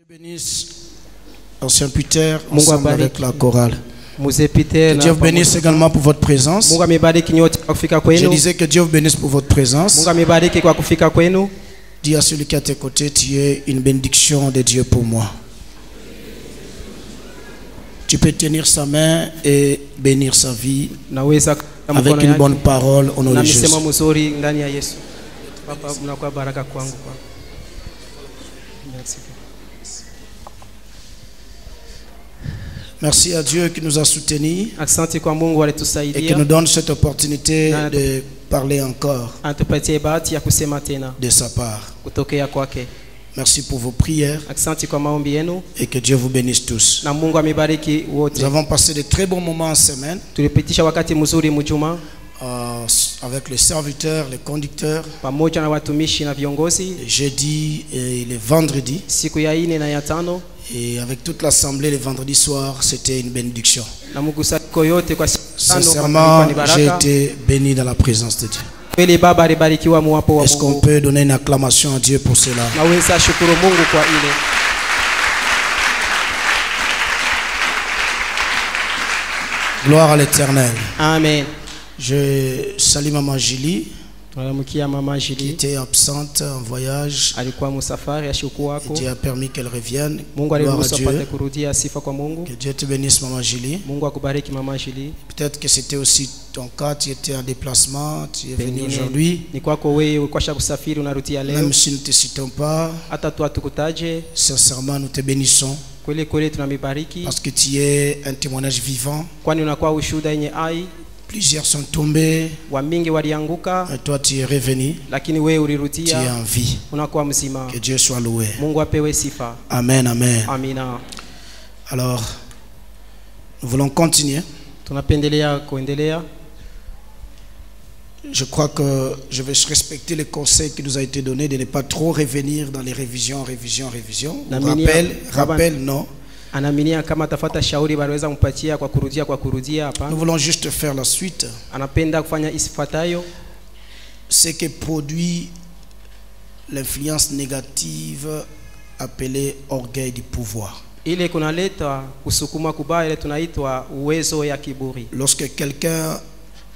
Bénisse Ancien Peter ensemble avec la chorale. Que Dieu vous bénisse également pour votre présence. Je disais que Dieu vous bénisse pour votre présence. Dis à celui qui est à tes côtés, tu es une bénédiction de Dieu pour moi. Tu peux tenir sa main et bénir sa vie avec une bonne parole au nom de Jésus. Merci à Dieu qui nous a soutenus et qui nous donne cette opportunité de parler encore de sa part. Merci pour vos prières et que Dieu vous bénisse tous. Nous avons passé de très bons moments en semaine avec les serviteurs, les conducteurs, les jeudis et les vendredis. Et avec toute l'assemblée, les vendredis soirs, c'était une bénédiction. Sincèrement, j'ai été béni dans la présence de Dieu. Est-ce qu'on peut donner une acclamation à Dieu pour cela? Gloire à l'Éternel. Amen. Je salue Maman Julie, qui était absente en voyage. Dieu a permis qu'elle revienne. Gloire à Dieu. Que Dieu te bénisse, Maman Julie. Peut-être que c'était aussi ton cas, tu étais en déplacement, tu es venu aujourd'hui. Même si nous ne te citons pas, sincèrement nous te bénissons. Parce que tu es un témoignage vivant. Plusieurs sont tombés, et toi tu es revenu, tu es en vie. Que Dieu soit loué. Amen, amen. Alors, nous voulons continuer. Je crois que je vais respecter les conseils qui nous a été donné de ne pas trop revenir dans les révisions. Rappel, non. Nous voulons juste faire la suite. Ce qui produit l'influence négative appelée orgueil du pouvoir. Lorsque quelqu'un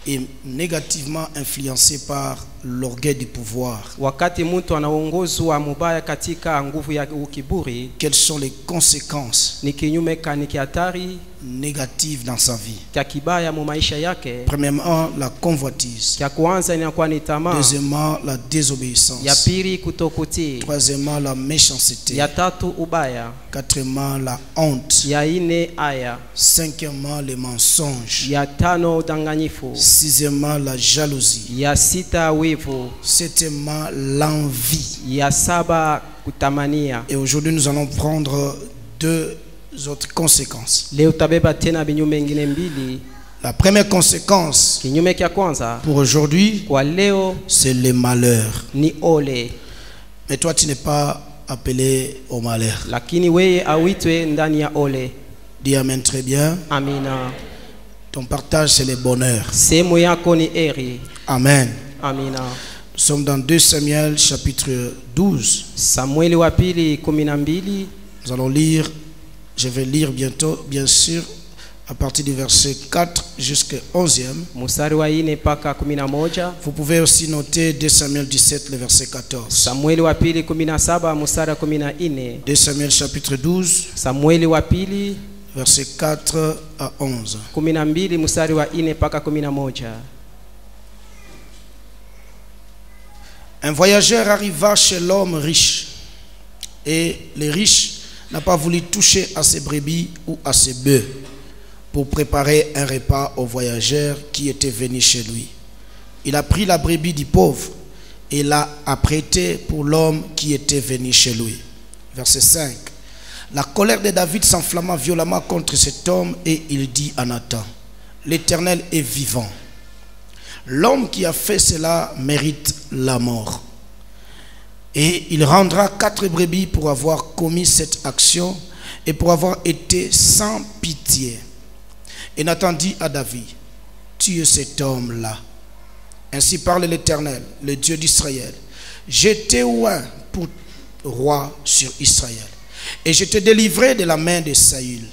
est négativement influencé par l'orgueil du pouvoir, quelles sont les conséquences négatives dans sa vie? Premièrement, la convoitise. Deuxièmement, la désobéissance. Troisièmement, la méchanceté. Quatrièmement, la honte. Cinquièmement, les mensonges. Sixièmement, la jalousie. Septièmement, l'envie. Et aujourd'hui, nous allons prendre deux autres conséquences. La première conséquence pour aujourd'hui, c'est le malheur. Mais toi, tu n'es pas appelé au malheur. Dis amen très bien. Ton partage, c'est le bonheur. Amen. Nous sommes dans 2 Samuel chapitre 12. Nous allons lire, je vais lire bientôt, bien sûr, à partir du verset 4 jusqu'au 11e. Vous pouvez aussi noter 2 Samuel 17, le verset 14. 2 Samuel chapitre 12, verset 4 à 11. Un voyageur arriva chez l'homme riche, et le riche n'a pas voulu toucher à ses brebis ou à ses bœufs pour préparer un repas au voyageur qui était venu chez lui. Il a pris la brebis du pauvre et l'a apprêtée pour l'homme qui était venu chez lui. Verset 5. La colère de David s'enflamma violemment contre cet homme et il dit à Nathan: l'Éternel est vivant. L'homme qui a fait cela mérite la mort. Et il rendra 4 brebis pour avoir commis cette action et pour avoir été sans pitié. Et Nathan dit à David: tue cet homme-là. Ainsi parle l'Éternel, le Dieu d'Israël. J'étais oint pour roi sur Israël. et je t'ai délivré de la main de Saül.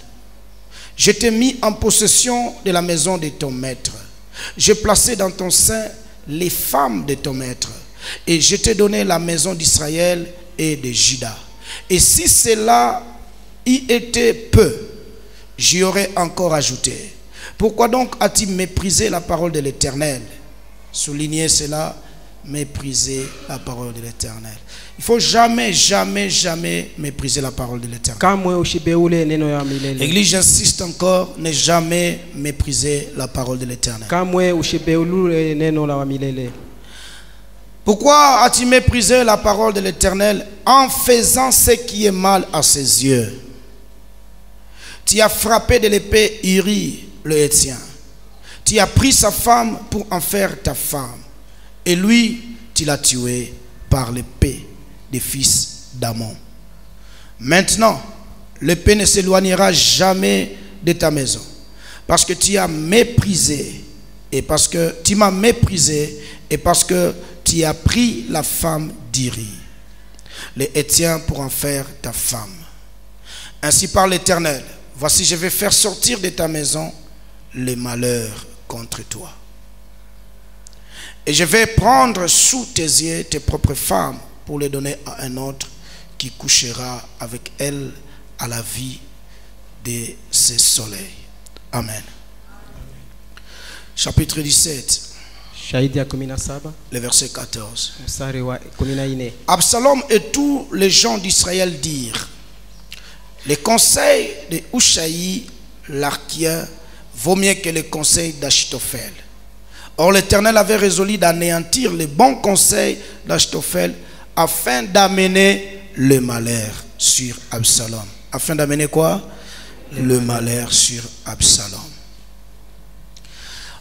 Je t'ai mis en possession de la maison de ton maître. J'ai placé dans ton sein les femmes de ton maître, et je t'ai donné la maison d'Israël et de Juda. Et si cela y était peu, j'y aurais encore ajouté. Pourquoi donc as-tu méprisé la parole de l'Éternel? Soulignez cela, mépriser la parole de l'Éternel. Il faut jamais mépriser la parole de l'Éternel. L'Église, j'insiste encore, ne jamais mépriser la parole de l'Éternel. Pourquoi as-tu méprisé la parole de l'Éternel en faisant ce qui est mal à ses yeux? Tu as frappé de l'épée Uri, le Héthien. Tu as pris sa femme pour en faire ta femme. Et lui, tu l'as tué par l'épée des fils d'Ammon. Maintenant, l'épée ne s'éloignera jamais de ta maison, parce que tu as méprisé, et parce que tu m'as méprisé, et parce que tu as pris la femme d'Iri, les Héthiens, pour en faire ta femme. Ainsi parle l'Éternel, voici, je vais faire sortir de ta maison les malheurs contre toi. Et je vais prendre sous tes yeux tes propres femmes pour les donner à un autre qui couchera avec elles à la vie de ses soleils. Amen. Chapitre 17. Le verset 14. Absalom et tous les gens d'Israël dirent: les conseils de Hushaï l'Archien vaut mieux que les conseils d'Achitophel. Or l'Éternel avait résolu d'anéantir les bons conseils d'Achitophel afin d'amener le malheur sur Absalom. Afin d'amener quoi? Le malheur sur Absalom.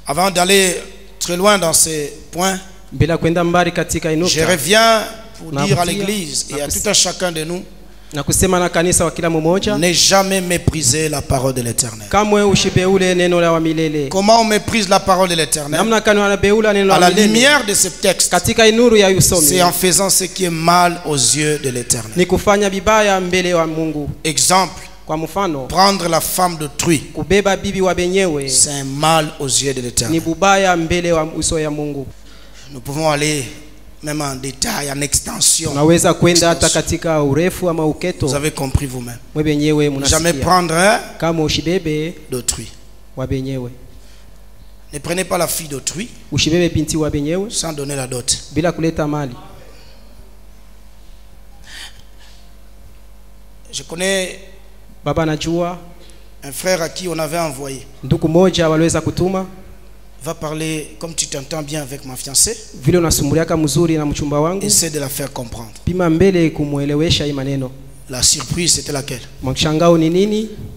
Avant d'aller très loin dans ces points, je reviens pour dire à l'Église et à tout un chacun de nous: ne jamais mépriser la parole de l'Éternel. Comment on méprise la parole de l'Éternel? À la lumière de ce texte, c'est en faisant ce qui est mal aux yeux de l'Éternel. Exemple: prendre la femme d'autrui, c'est un mal aux yeux de l'Éternel. Nous pouvons aller même en détail, en extension. Vous avez compris vous-même. Jamais prendre d'autrui. Ne prenez pas la fille d'autrui sans donner la dot. Je connais un frère à qui on avait envoyé. Va parler comme tu t'entends bien avec ma fiancée. Essaie de la faire comprendre. La surprise, c'était laquelle?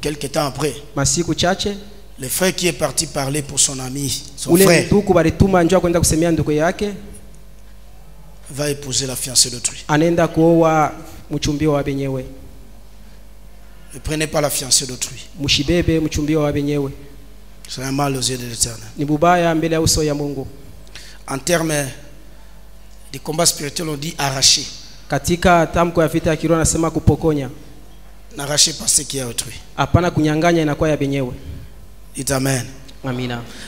Quelques temps après, le frère qui est parti parler pour son ami, son frère, va épouser la fiancée d'autrui. Ne prenez pas la fiancée d'autrui. C'est un mal aux yeux de l'Éternel. En termes de combat spirituel, on dit arracher. N'arrachez pas ce qui est autrui. Dites Amen.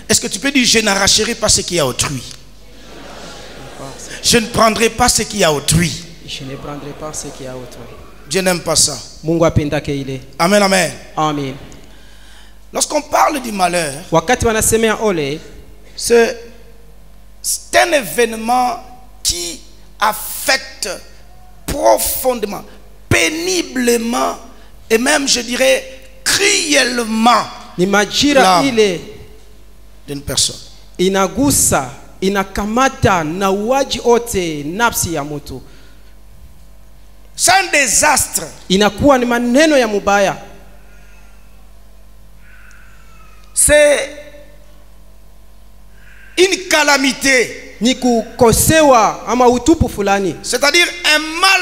Est-ce que tu peux dire: je n'arracherai pas ce qui est autrui? Je ne prendrai pas ce qui est autrui. Dieu n'aime pas ça. Amen, amen. Amen. Lorsqu'on parle du malheur, c'est un événement qui affecte profondément, péniblement et même, je dirais, cruellement l'âme d'une personne. Inagusa, inakamata na uwaji ote nafsi ya mtu. C'est un désastre. Inakuwa ni maneno ya mubaya. C'est une calamité. Ni kukosewa ama utupu fulani. C'est-à-dire un mal,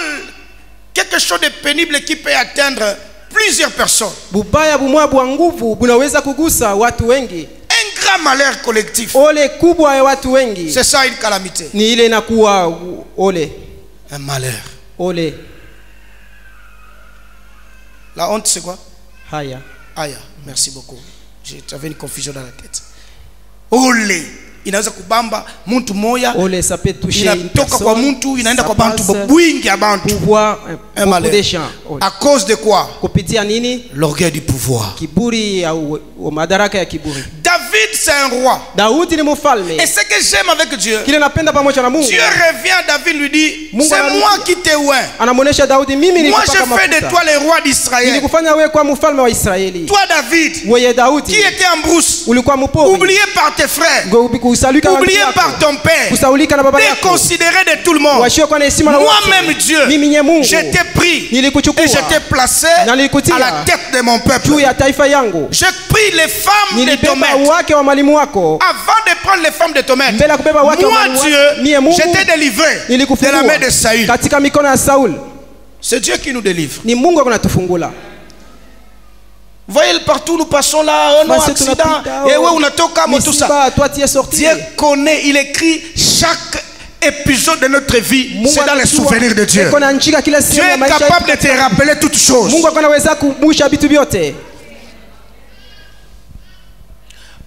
quelque chose de pénible qui peut atteindre plusieurs personnes. Bubaya bumwa bwa nguvu bunaweza kugusa watu wengi. Un grand malheur collectif. Ole kubwa ya watu wengi. C'est ça une calamité. Ni ile inakuwa ole. Un malheur. Ole. La honte, c'est quoi? haya. Aya, merci beaucoup. J'avais une confusion dans la tête. Ole. Inaweza kubamba mtu moya. Ole, ça peut toucher une Inatoka kwa personne. mtu inaenda Ça kwa bantu passe bwingi ya bantu. pouvoir Un beaucoup de malheur. gens. Ole. À cause de quoi? Kupitia nini? L'orgueil du pouvoir. Kiburi au madaraka ya kiburi. David, c'est un roi. Daudi ni mfalme. Et ce que j'aime avec Dieu, Kile napenda pamoja na Mungu. Dieu revient à David, lui dit, Mungu c'est anarudi. moi qui t'ai oint. Anamuonesha Daudi, mimi Moi, nilikupaka je fais de mafuta. toi le roi d'Israël. Nilikufanya wewe kuwa mfalme wa Israeli. Toi, David, Wewe Daudi, qui était en brousse, ulikuwa mpori. oublié par tes frères, Kusaulika na oublié ndugu par yako. ton père, Kusaulika na baba yako. déconsidéré de tout le monde. Washiwa kwa heshima na wote. Moi-même, Dieu, Mimi nye Mungu. je t'ai pris Nilikuchukua. et je t'ai placé Na nilikutia à la tête de mon peuple. juu ya taifa yangu. J'ai pris les femmes de ton Nilibeba maître. wake wa mwalimu wako. Avant de prendre les femmes de ton maître, Mbele ya kubeba wake wa moi mwalimu Dieu, wako. Mie Mungu. je t'ai délivré de Nilikufungua la main de Saül. katika mikono ya Saul. C'est Dieu qui nous délivre. Ni Mungu akunatufungula. Voyez partout nous passons là, un Basi accident, tunapita, et ouais, on a toqué tout ça. Misiba, toi tu es sorti. Dieu connaît, il écrit chaque épisode de notre vie, Mungu c'est dans les anajua. souvenirs de Dieu. Eko na nchika kila Dieu sehemu ya est maisha capable de yetu. te rappeler toutes choses. Mungu anaweza kukumbusha vitu vyote.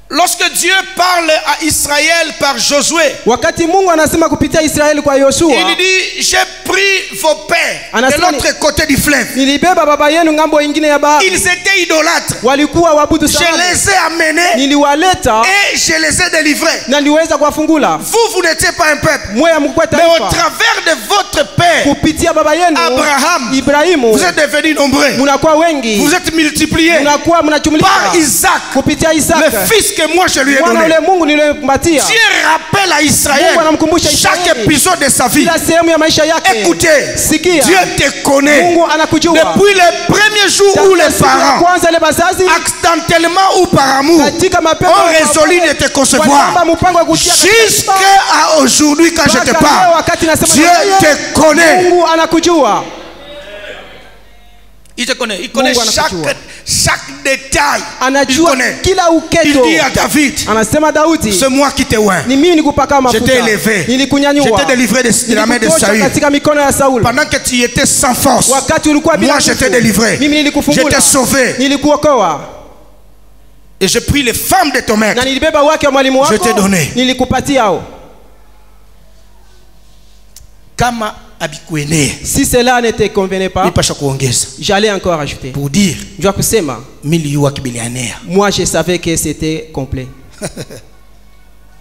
Lorsque Dieu parle à Israël par Josué, Wakati Mungu anasema kupitia Israeli kwa Yoshua, il dit, j'ai pris vos pères de Anasema l'autre côté du fleuve. nilibeba baba yenu ngambo ingine ya bahari. Ils étaient idolâtres. Walikuwa waabudu Je sanamu. les ai amenés Niliwaleta et je les ai délivrés. na niweza kuwafungula. Vous n'étiez pas un peuple. Mweya mkwe Mais au taifa. travers de votre père, Kupitia baba yenu Abraham, Ibrahimu, vous êtes devenus nombreux. munakuwa wengi. Vous êtes multipliés Munakuwa mnachumulika. par Isaac, Kupitia le Isaka. fils que moi je lui ai Mwana donné. ule Mungu niliyempatia. Dieu rappelle à Israël Mungu anamkumbusha chaque Israeli. épisode de sa vie. Kila sehemu ya maisha yake. Écoutez, Sikia. Dieu te connaît. Mungu anakujua. Depuis le premier jour où les Siku ya parents, kwanza ile bazazi accidentellement ou par amour, katika mapenzi ont résolu de te concevoir. Jusqu'à aujourd'hui quand je te parle, Dieu te connaît. Mungu anakujua. Il te connaît. Il connaît Mungu anakujua. chaque détail. Il Anajua connaît. kila Il uketo. dit à David, Anasema Daudi, c'est moi qui t'ai oint. ni mimi nikupaka Je mafuta. t'ai élevé. Je Nilikunyanyua. t'ai délivré de la main de Nilikutosha Saül. katika mikono ya Saul. Pendant que tu étais sans force, Wakati ulikuwa bila moi je t'ai nguvu, délivré. mimi Je nilikufungula. t'ai sauvé. Nilikuokoa. Et j'ai pris les femmes de ton maître. Na nilibeba wake wa mwalimu wako. Je t'ai donné. Nilikupatia hao. Kama abikuenea, Si cela ne te convenait pas, nipasha kuongeza j'allais encore ajouter. pour dire Je dois kusema, milieu kibilianea. moi je savais que c'était complet.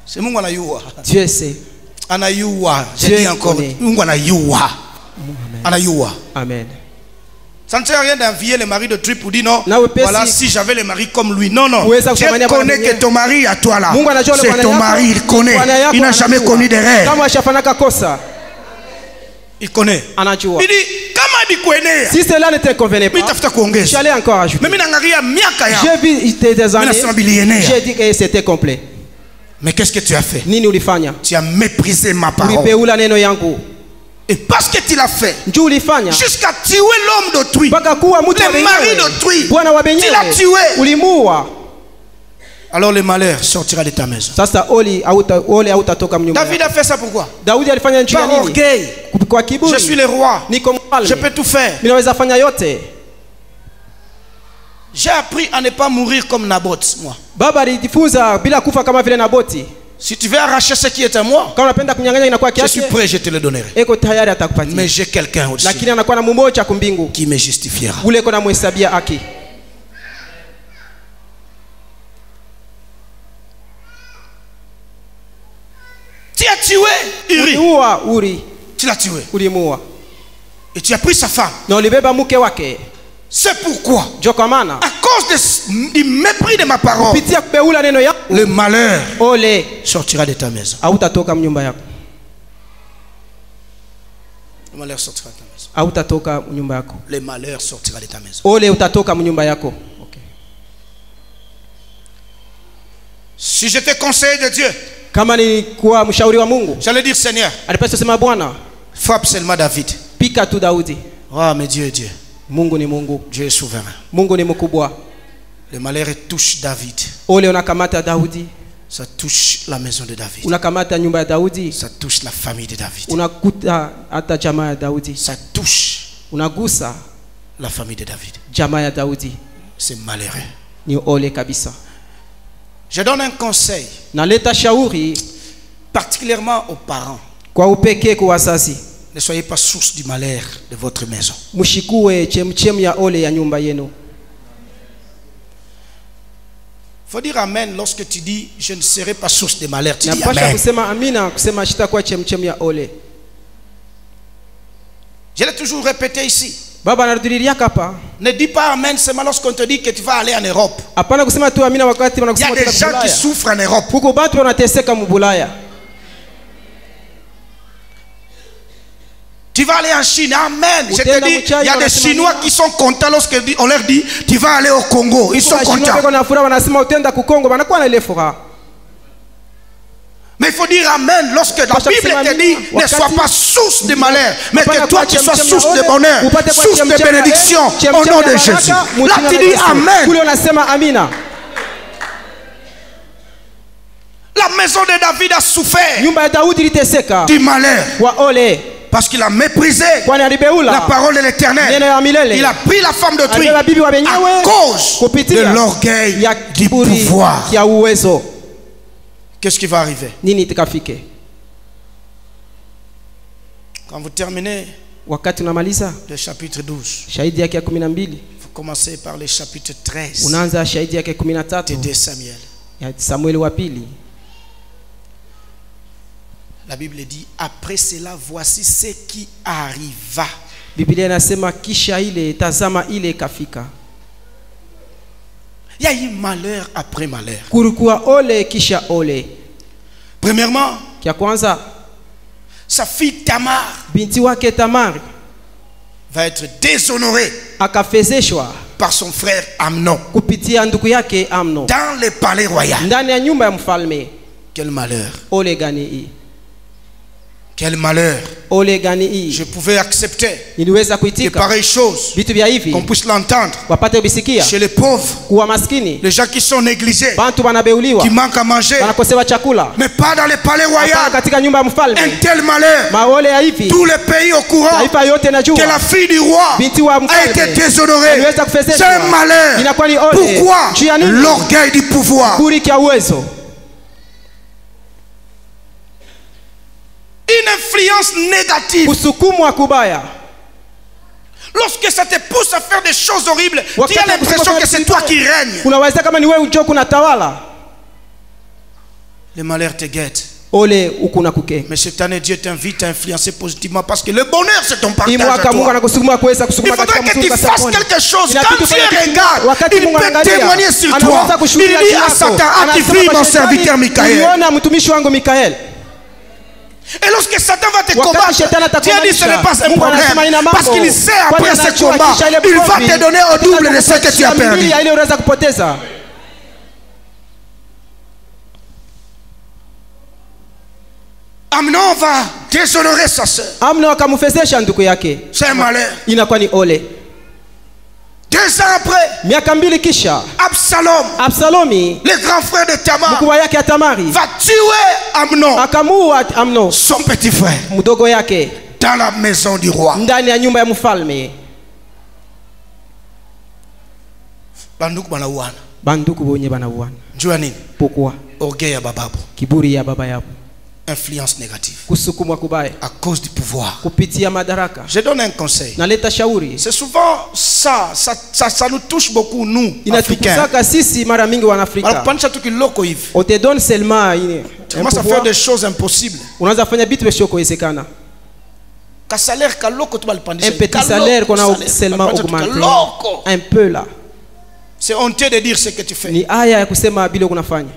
C'est Mungu anayua. Dieu sait. Anayua. Je Dieu dis encore, connaît. Mungu anayua. Anayua. Amen. Ça ne sert à rien d'envier le mari de Trip pour dire non. Na wepesi. Voilà, si j'avais le mari comme lui. Non, non. Uweza Dieu kutamania connaît bwana que ton mari à toi là. Mungu anajua C'est bwana ton yako. mari, il connaît. Bwana yako Il n'a jamais anajua. connu d'erreur. Kama ashafanaka kosa, Il connaît. anajua. Il dit, kama abikuenea, Si cela ne te convenait mimi pas, tafuta kuongeza. j'allais encore ajouter. Mimi naangalia miaka ya. J'ai vu des années, nasema bilienea. j'ai dit que c'était complet. Mais qu'est-ce que tu as fait? Nini ulifanya? Tu as méprisé ma parole. Ulipeula neno yangu. Et parce que tu l'as fait, Njoo ulifanya jusqu'à tuer l'homme d'autrui, mpaka kuwa mtu wa le mari wenyewe. d'autrui, Bwana wa tu wenyewe. l'as tué. Ulimuua. Alors le malheur sortira de ta maison. Sasa ole hautatoka mnyumba. David a fait ça pourquoi? Daudi alifanya njia Par nini? orgueil. Kwa kiburi. Je suis le roi. Niko mfalme. Je peux tout faire. Ninaweza fanya yote. J'ai appris à ne pas mourir comme Naboth, moi. Baba alijifunza bila kufa kama vile Naboti. Si tu veux arracher ce qui est à moi, Kama unapenda kunyang'anya inakuwa je suis kiasi. prêt, je te le donnerai. Eko tayari atakupatia. Mais j'ai quelqu'un au-dessus Lakini anakuwa na mmoja kumbingu. qui me justifiera. Ule iko na mhesabia haki. Tu as tué Uri. Uliua Uri. Tu l'as tué. Ulimuua. Et tu as pris sa femme. Na ulibeba mke wake. C'est pourquoi, Ndio kwa maana à cause du mépris de ma parole, kupitia kupeula neno yako, le malheur ole sortira de ta maison. hautatoka mnyumba yako. Le malheur sortira de ta maison. Hautatoka mnyumba yako. Le malheur sortira de ta maison. Ole utatoka mnyumba yako. Okay. Si j'étais conseiller de Dieu, Kama nilikuwa mshauri wa Mungu, j'allais dire Seigneur, alipaswa kusema Bwana, frappe seulement David. pika tu Daudi. Ah, mais Dieu est Dieu. Mungu ni Mungu. Dieu est souverain. Mungu ni mkubwa. Le malheur touche David. Ole unakamata Daudi, Ça touche la maison de David. unakamata nyumba ya Daudi, Ça touche la famille de David. unakuta hata jamaa ya Daudi, Ça touche unagusa la famille de David. jamaa ya Daudi C'est malheureux. ni ole kabisa. Je donne un conseil, Naleta shauri particulièrement aux parents. kwa upekee kwa wazazi. Ne soyez pas source du malheur de votre maison. Mshikue chemchem ya ole ya nyumba yenu. Faut dire amen lorsque tu dis je ne serai pas source de malheur. Tu dis Napasha amen. kusema amina, kusema shitakuwa chemchem ya ole. Je l'ai toujours répété ici. Baba anarudilia hapa. Ne dis pas amen seulement lorsqu'on te dit que tu vas aller en Europe. Hapana kusema tu amina wakati Il y wanakusema a des gens qui souffrent en Europe. Kuko batu wanateseka mbulaya. Tu vas aller en Chine, amen. Je te dis, il y a des Chinois qui sont contents lorsqu'on leur dit tu vas aller au Congo. Ils sont contents. Mais il faut dire amen lorsque la Bible te dit ne sois pas source de malheur, mais que toi tu sois source de bonheur, source de bénédiction au nom de Jésus. Là tu dis amen. La maison de David a souffert du malheur parce qu'il a méprisé la parole de l'Éternel. Il a pris la femme d'autrui à cause de l'orgueil du pouvoir. Qu'est-ce qui va arriver? Quand vous terminez le chapitre 12, vous commencez par le chapitre 13 de 2 Samuel. La Bible dit après cela voici ce qui arriva. Biblia inasema kisha ile tazama ile kafika. Il y a eu malheur après malheur. Kulikuwa ole kisha ole. Premièrement, kia kwanza sa fille Tamar, binti wake Tamar va être déshonorée akafezeshwa par son frère Amnon kupitia ndugu yake Amnon dans le palais royal. Ndani ya nyumba ya mfalme. Quel malheur. Ole gani hii. Quel malheur. Ole gani hii. Je pouvais accepter niliweza que kuitika pareilles choses vitu vya hivi qu'on puisse l'entendre wapate bisikia chez les pauvres, kuwa maskini, les gens qui sont négligés, bantu wanabeuliwa, qui manquent à manger, wanakosewa chakula, mais pas dans le palais royal. katika nyumba ya mfalme. Un tel malheur. Maole ya hivi Tous les pays au courant taifa yote najua que la fille du roi binti wa a mfalme été déshonorée. C'est un malheur. inakuwa ni ole. Pourquoi? L'orgueil du pouvoir. Kiburi kia uwezo. Une influence négative. Kusukumwa kubaya. Lorsque ça te pousse à faire des choses horribles, tu as l'impression que c'est toi qui règnes. Unaweza kama ni wewe ujoko unatawala. Le malheur te guette. Ole ukuna kuke. Mais cette année Dieu t'invite à influencer positivement parce que le bonheur c'est ton partage à Mwaka Mungu toi. anakusukuma kuweza Il kusukuma faudrait katika que tu mzuri fasses quelque chose. Quand Dieu regarde, wakati il Mungu peut anaangalia, témoigner sur toi. anaweza Il kushuhudia dit juu à yako. Satan, Anasema active kwa mon shetani, serviteur Michael. uliona mtumishi wangu Mikael. Et lorsque Satan va te Wakati combattre, shetani Dieu dit ce atakumanisha, n'est pas un Mungu anasema ina problème. mambo. Parce qu'il sait Kwani après ce anajua combat, kisha ile il va profit, te donner au double de ce que tu as perdu. mbili ya ile unaweza kupoteza. Amnon va déshonorer sa sœur. Amnon akamfezesha ndugu yake. C'est un malheur. Inakuwa ni ole. 2 ans après, Miaka mbili kisha Absalomi, le grand frère de Tamar, mkubwa yake Tamari, va tuer Amnon, akamuua Amnon, son petit frère, mdogo yake, dans la maison du roi. ndani ya nyumba ya mfalme. Banduku banauana. Banduku bonye banauana. Njua nini? Pourquoi? Orgueil ya bababu. Kiburi ya baba yao. Influence négative. Kusukumwa kubaya. À cause du pouvoir. Kupitia madaraka. Je donne un conseil. Naleta shauri. C'est souvent ça nous touche beaucoup nous Africains. Inatukuzaka sisi mara mingi wa Afrika. Wanakupanisha tu kiloko hivi. On te donne seulement tu commences à faire des choses impossibles. Unaanza fanya vitu visivyokuwezekana. Ka salaire kaloko tu balipandisha. Un petit salaire qu'on a seulement augmenté. Un peu là. C'est honteux de dire ce que tu fais. Ni aya ya kusema bila kunafanya.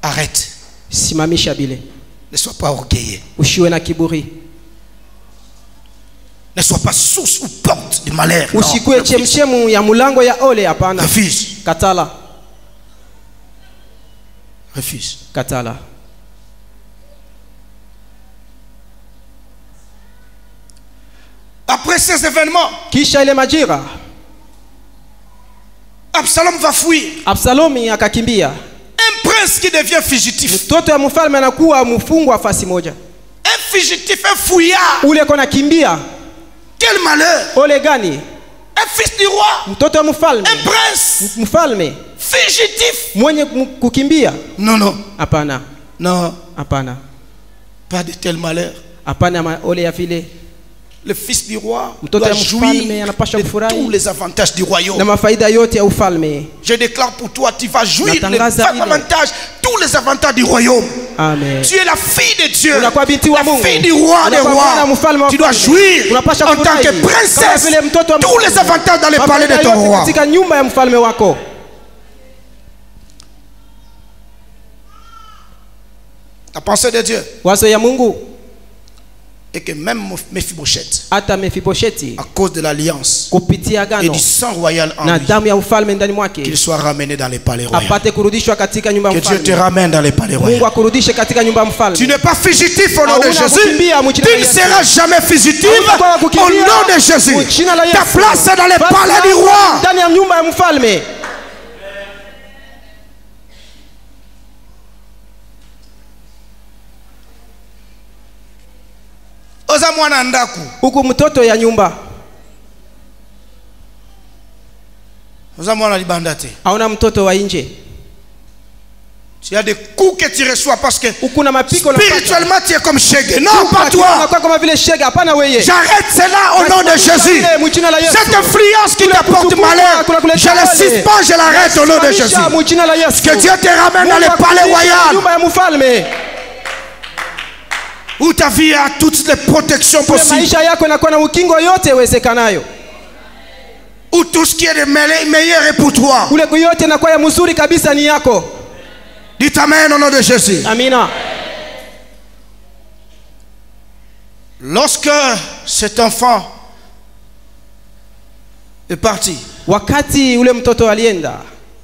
Arrête. Simamisha bile. Ne sois pas orgueilleux. Usiwe na kiburi. Ne sois pas source ou porte du malheur. Usikue chemchemu ya mulango ya ole hapana. Refuse. Katala. Refuse. Katala. Après ces événements, kisha ile majira, Absalom va fuir. Absalomi akakimbia. Un prince qui devient fugitif. Mtoto ya mfalme anakuwa mfungwa fasi moja. Un fugitif, un fouillard. Ule kona kimbia. Quel malheur! Ole gani? Un fils du roi, Mtoto wa mfalme. un prince, Mfalme fugitif. mwenye kukimbia. Non, non, Hapana. non, Hapana. pas de tel malheur. Hapana ole ya vile. Le fils du roi Mtoto doit ya jouir mfalme anapasha de kufurahi tous les avantages du na royaume. mafaida yote ya ufalme. Je déclare pour toi, tu vas jouir des Natangaza ile. avantages, tous les avantages du royaume. Amen. Tu es la fille de Dieu, Unakuwa binti wa la Mungu. fille du roi des Unakuwa mwana rois. mfalme wa Tu dois wafalme. jouir Unapasha en tant kufurahi. que Kama princesse vile mtoto wa tous les avantages dans le palais de Mafaida ton yote roi. katika nyumba ya mfalme wako. La pensée de Dieu Wazo ya Mungu est que même Mephibosheth, hata Mefibosheti à cause de l'alliance kupitia et agano du sang royal en na lui, damu ya ufalme ndani mwake qu'il soit ramené dans les palais royaux. apate kurudishwa katika nyumba ya Que Dieu te mfalme. ramène dans les palais Mungu royaux. akurudishe katika nyumba ya Tu mfalme. n'es pas fugitif au nom de Hauna Jésus. kukimbia mu jina la Tu ne Yesu. seras jamais fugitif Hauna au kukimbia nom de Jésus. mu jina la Ta Yesu. place est dans les Basi palais du yako roi. ndani ya nyumba ya mfalme. Oza mwana ndaku. Huku mtoto ya nyumba Oza mwana libanda te. hauna mtoto wa nje. Tu as des coups que tu reçois parce que Huku na mapiko unapata. spirituellement tu es comme Shege. Non, pas toi. Unakuwa kama vile shega, hapana wewe. J'arrête cela au nom de Jésus. Cette influence qui t'apporte malheur, je ne la suspends, je l'arrête au nom de Jésus. Que Dieu te ramène dans les palais royaux nyumba ya mfalme. où ta vie a toutes les protections possibles, Maisha yako yanakuwa na ukingo yote iwezekanayo. où tout ce qui est de meilleur est pour toi. Ule yote inakuwa ya mzuri kabisa ni yako. Dites amen au nom de Jésus. Amina. Lorsque cet enfant est parti, Wakati ule mtoto alienda,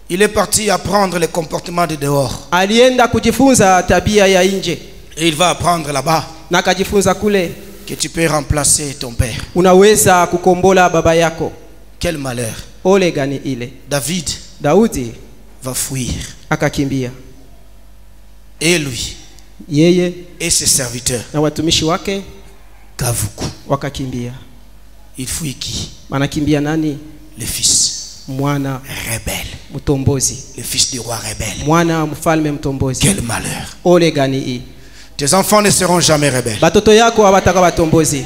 il est parti apprendre les comportements de dehors. alienda kujifunza tabia ya nje Et il va apprendre là-bas na akajifunza kule que tu peux remplacer ton père. unaweza kukombola baba yako. Quel malheur. Ole gani ile. David Daudi va fuir. akakimbia, Et lui yeye et ses serviteurs, na watumishi wake Kavuku. wakakimbia. Il fuit qui? Manakimbia nani? Le fils Mwana rebelle. mtombozi, Le fils du roi rebelle. mwana mfalme mtombozi. Quel malheur. Ole gani hii. Tes enfants ne seront jamais rebelles. Batoto yako hawataka watombozi.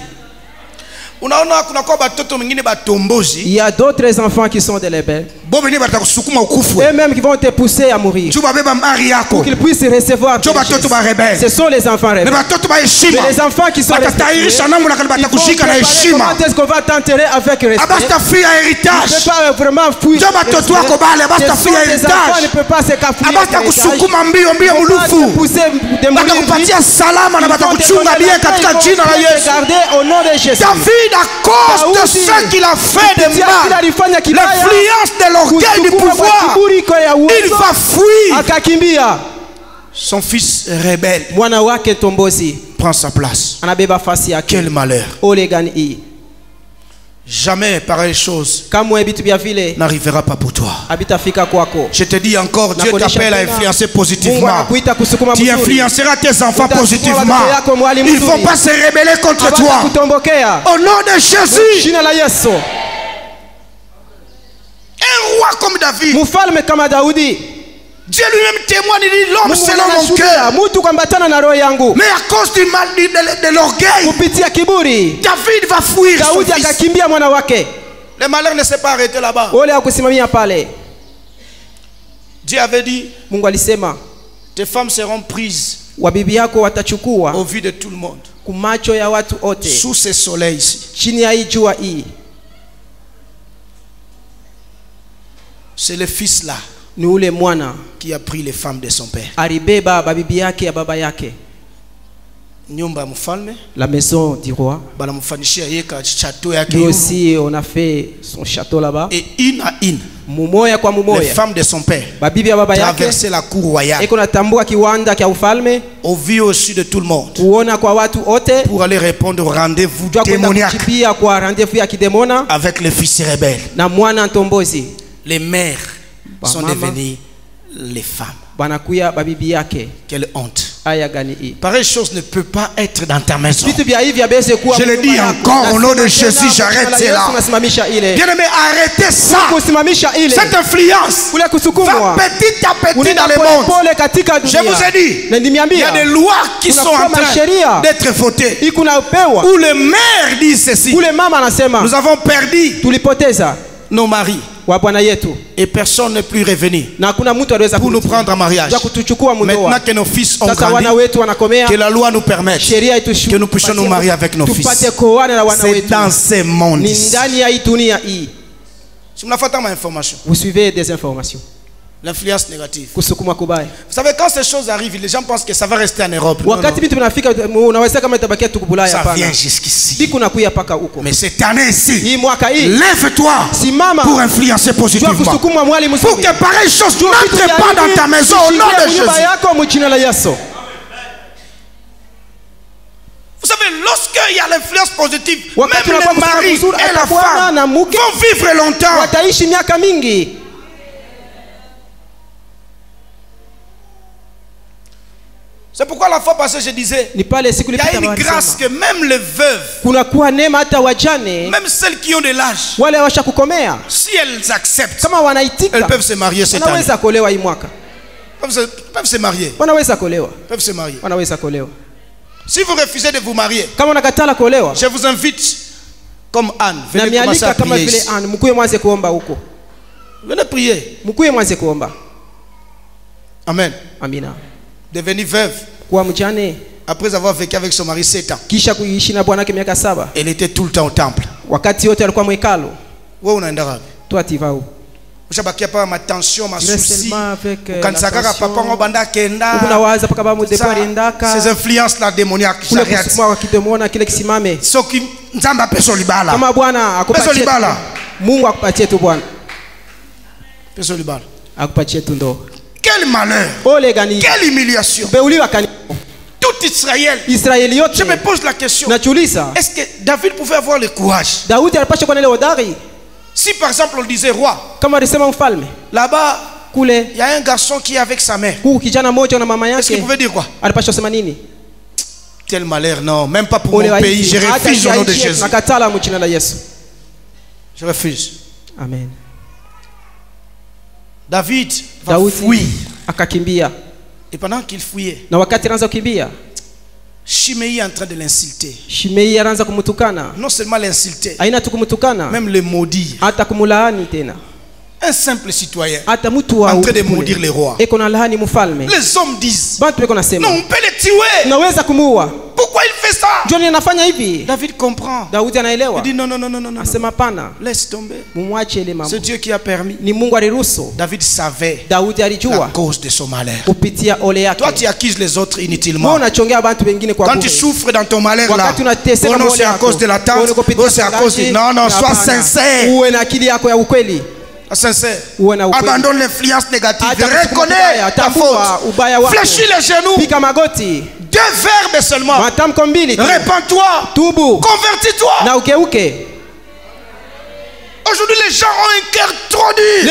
Unaona kuna kwa batoto mwingine batombozi. Il y a d'autres enfants qui sont des rebelles. Bo beni batakusukuma ukufu. Eux-mêmes qui vont te pousser à mourir. Tu baba mari yako. Pour qu'ils puissent recevoir. Jo batoto ba rebelle. Ce sont les enfants Mais rebelles. batoto ba heshima. Mais les enfants qui sont Batatairisha namna na batakushika na heshima. Comment est-ce qu'on va t'enterrer avec respect? Abasta fille à Tu ne héritage. peux pas vraiment fuir. Jo batoto wako bale abasta fille à Les enfants ne héritage. peuvent pas s'écapouiller. Abasta kusukuma mbio mbio mulufu. Batakupatia salama na batakuchunga bien katika jina la Yesu. Au nom de Jésus. David, à cause de ce qu'il a fait de mal, l'influence de l'orgueil du pouvoir, il va fuir. Akakimbia. Son fils rebelle Mwana wake tombozi prend sa place. anabeba fasi yake. Quel malheur. Ole gani hii. Jamais pareille chose Kamwe vitu vya vile n'arrivera pas pour toi. habitafika kwako. Je te dis encore, Dieu t'appelle à influencer Mungu positivement. anakuita kusukuma Tu mzuri. influenceras tes enfants positivement. Ils ne vont pas se rebeller contre toi. Kutombokea. Au nom de Jésus, Jina la Yesu. un roi comme David, Mfalme kama Daudi. Dieu lui-même témoigne, il dit l'homme Mungu selon mon anashuhudia, cœur. Mtu kwambatana na roho yangu. Mais à cause du mal de l'orgueil, Kupitia kiburi, David va fuir son Daudi fils. akakimbia mwana wake. Le malheur ne s'est pas arrêté là-bas. Ole akusimamia pale. Dieu avait dit, Mungu alisema tes femmes seront prises wabibi yako watachukua au vu de tout le monde. kumacho ya watu wote Sous ce soleil ici. chini ya hii jua hii. C'est le fils là Ni ule mwana qui a pris les femmes de son père. alibeba babibi yake ya baba yake. Nyumba mfalme La maison du roi. banamfanishia yeka château yake Lui yulu. aussi on a fait son château là-bas. Et une à une, Mumoya kwa les mumoya. femmes de son père Babibi ya baba yake traversaient la cour royale eko natambua kiwanda kya ufalme au vu au-dessus de tout le monde kuona kwa watu wote pour aller répondre au rendez-vous jua kwenda démoniaque kuchipia kwa rendez-vous ya kidemona avec les fils rebelles. na mwana ntombozi. Les mères sont Mama. devenues les femmes. Banakuya babibi yake. Quelle honte. aya gani hii? Pareille chose ne peut pas être dans ta maison. Vitu vya hivi haviwezi kuwa. Je le dis encore au nom de Jésus, j'arrête cela. Tunasimamisha ile. Bien-aimé, arrêtez ça. Kusimamisha ile. Cette influence Kule kusukumwa. va petit à petit dans le monde. Pole katika dunia. Je vous ai dit, Na il y a des lois qui sont en train d'être votées. Ikunapewa. Où le maire dit ceci. Ule mama anasema. Nous avons perdu tulipoteza nos maris. Wa bwana yetu. Et personne n'est plus revenu pour nous prendre en mariage. Maintenant que nos fils ont grandi, que la loi nous permette que nous puissions nous marier avec nos fils. C'est dans ce monde. Vous suivez des informations. L'influence négative. Vous Vous savez, quand ces choses arrivent, les gens pensent que ça va rester en Europe. Non, non. Ça vient jusqu'ici. Mais cette année-ci, lève-toi pour influencer positivement. Pour que pareille chose n'entre pas dans ta maison au nom de Jésus. Vous savez, lorsqu'il y a l'influence positive, même le mari et la femme vont vivre longtemps. C'est pourquoi la fois passée je disais, il y a une grâce que même les veuves, même celles qui ont de l'âge, si elles acceptent, elles peuvent se marier cette année. Peuvent se marier. Peuvent se marier. Si vous refusez de vous marier, je vous invite comme Anne, venez commencer à prier ici. Venez prier. Amen. Amina. Devenue veuve après avoir vécu avec son mari 7 ans. Elle était tout le temps au temple. Où on est arabe. Toi tu vas où? Ushabakia pa ma tension, ma souci. Kansaka papa ngobanda kenda. Ces influences là démoniaques. J'arrête. Soki nzamba peso libala. Kama Bwana akupatie libala. Mungu akupatie tu Bwana. Peso libala. Akupatie tu ndo. Quel malheur. Quelle humiliation. Tout Israël. Je me pose la question. Est-ce que David pouvait avoir le courage? Si par exemple on disait roi, là-bas il y a un garçon qui est avec sa mère, est-ce qu'il pouvait dire quoi? Quel malheur, non, même pas pour mon pays. Je refuse au nom de Jésus. Je refuse. Amen. David va fuir. Et pendant qu'il fuyait, Shimei est en train de l'insulter. Non seulement l'insulter, même le maudire. Un simple citoyen en train de maudire les rois. Les hommes disent, non, on peut le tuer. Pourquoi il fait ça? David comprend. Il dit non, non, non, non, non, non. Laisse tomber. C'est Dieu qui a permis. David savait la cause de son malheur. Toi tu accuses les autres inutilement. Quand tu souffres dans ton malheur là, oh non, c'est à cause de la tente, oh c'est à cause de... Non, non, sois sincère. Sincère. Abandonne l'influence négative. Reconnais ta faute. Fléchis les genoux. 2 verbes seulement. Répands-toi. Convertis-toi. Aujourd'hui les gens ont un cœur trop dur.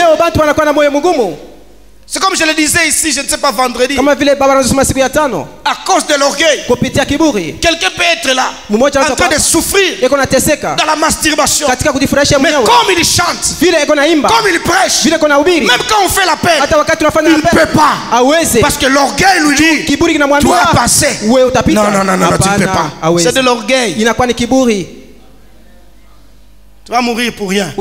C'est comme je le disais ici, je ne sais pas vendredi. À cause de l'orgueil. Quelqu'un peut être là, en train de souffrir dans la masturbation. Mais comme il chante, comme il prêche, même quand on fait la paix, il ne peut pas. Parce que l'orgueil lui dit, tu dois passer. Non, non, non, non, tu ne peux pas. C'est de l'orgueil. Tu vas mourir pour rien.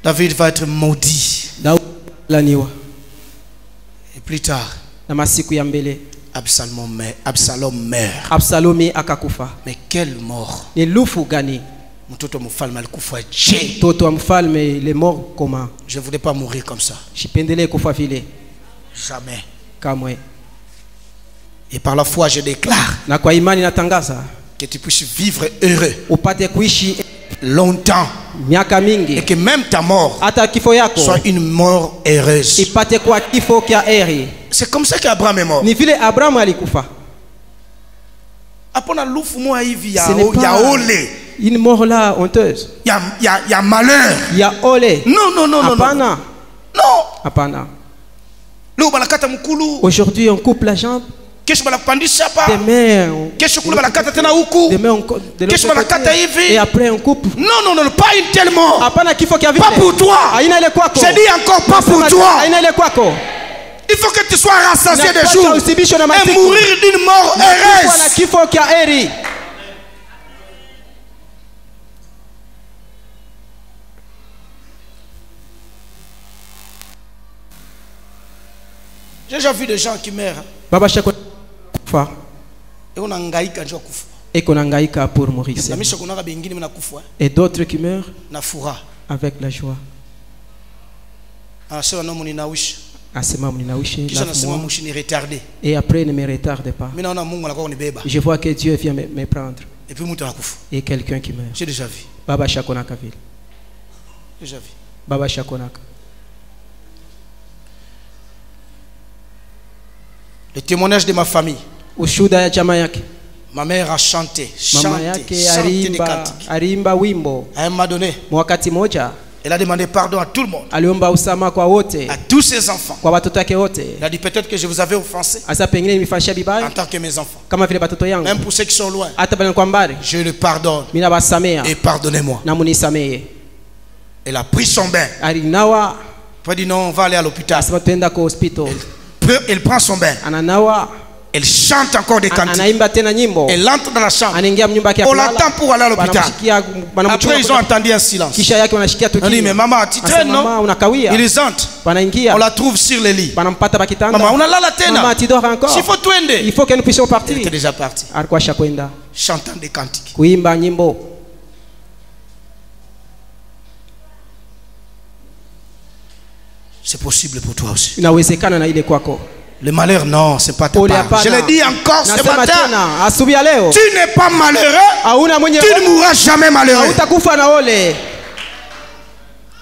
David va être maudit. Et plus tard, Absalom meurt. Mais quelle mort. Mtoto mfalme alikufa je. Je voulais pas mourir comme ça. Jamais. Et par la foi je déclare que tu puisses vivre heureux longtemps et que même ta mort soit une mort heureuse. C'est comme ça qu'Abraham est mort. Une mort là honteuse. Il y a malheur. Il y a olé. Non, non, non, non, non. Apana. Leo banakata mkulu. Aujourd'hui, on coupe la jambe. Kesho banapandisha hapa. Demain, Kesho kule banakata tena huku. Kesho banakata hivi. Et après, on coupe. Non, non, non, pas une telle mort. Hapana kifo kia vile. Pas pour toi. Haina ile kwako. Je dis encore pas pour toi. Haina ile kwako. Il faut que tu sois rassasié de Napasha jours usibishwe na et masiku. mourir d'une mort Na heureuse. kifo kia heri. J'ai déjà vu des gens qui meurent. Baba shako kufa. Et on angaika njoo kufa. Eko nangaika pour mourir. Na misho kunaka bengine mna kufa. Et d'autres qui meurent Na fura. avec la joie. Anasema no muni nawishi. Asema mninawishi. Kisha nasema mushi ni retardé. Et après ne me retarde pas. Mimi naona Mungu anakuwa kunibeba. Je vois que Dieu vient me prendre. Et puis mtu anakufa. Et quelqu'un qui meurt. J'ai déjà vu. Baba shakonaka vile. Déjà vu. Baba shakonaka. Le témoignage de ma famille. Ushuda ya chama yake. Ma mère a chanté, Mama chanté, yake chanté des cantiques. alimba wimbo. À un moment donné, Wakati moja elle a demandé pardon à tout le monde, aliomba usama kwa wote, à tous ses enfants. kwa watoto wake wote. Elle a dit peut-être que je vous avais offensé Asa pengine nimefanyia en vibaya tant que mes enfants. kama vile watoto yangu. Même pour ceux qui sont loin, Hata bali kwa mbali, je le pardonne mimi nabasamea et pardonnez-moi. na munisamee. Elle a pris son bain. Alinawa, Elle dit non, on va aller à l'hôpital. asema tuenda kwa hospital. Elle prend son bain. Ananawa, Elle chante encore des cantiques. anaimba tena nyimbo. Elle entre dans la chambre. Anaingia mnyumba yake ya On kulala. l'attend pour aller à l'hôpital. Après, ils ont entendu un silence. Kisha yake wanashikia tu On dit, mais maman, tu traînes, non? Mama unakawia. Ils entrent. Wanaingia. On la trouve sur le lit. Wanampata bakitanda. Maman, on a là la tête. Mama tu dors encore. Il faut tout ender. Il faut que nous puissions Elle partir. était déjà partie. Alikuwa shakwenda Chantant des cantiques. kuimba nyimbo. C'est possible pour toi aussi. Inawezekana na ile kwako. Le malheur, non, c'est pas ta Pole part. hapana. Je le dis encore ce Nasema matin. tena asubuhi ya leo. Tu n'es pas malheureux. Hauna mwenye Tu ne mourras jamais malheureux. utakufa na ole.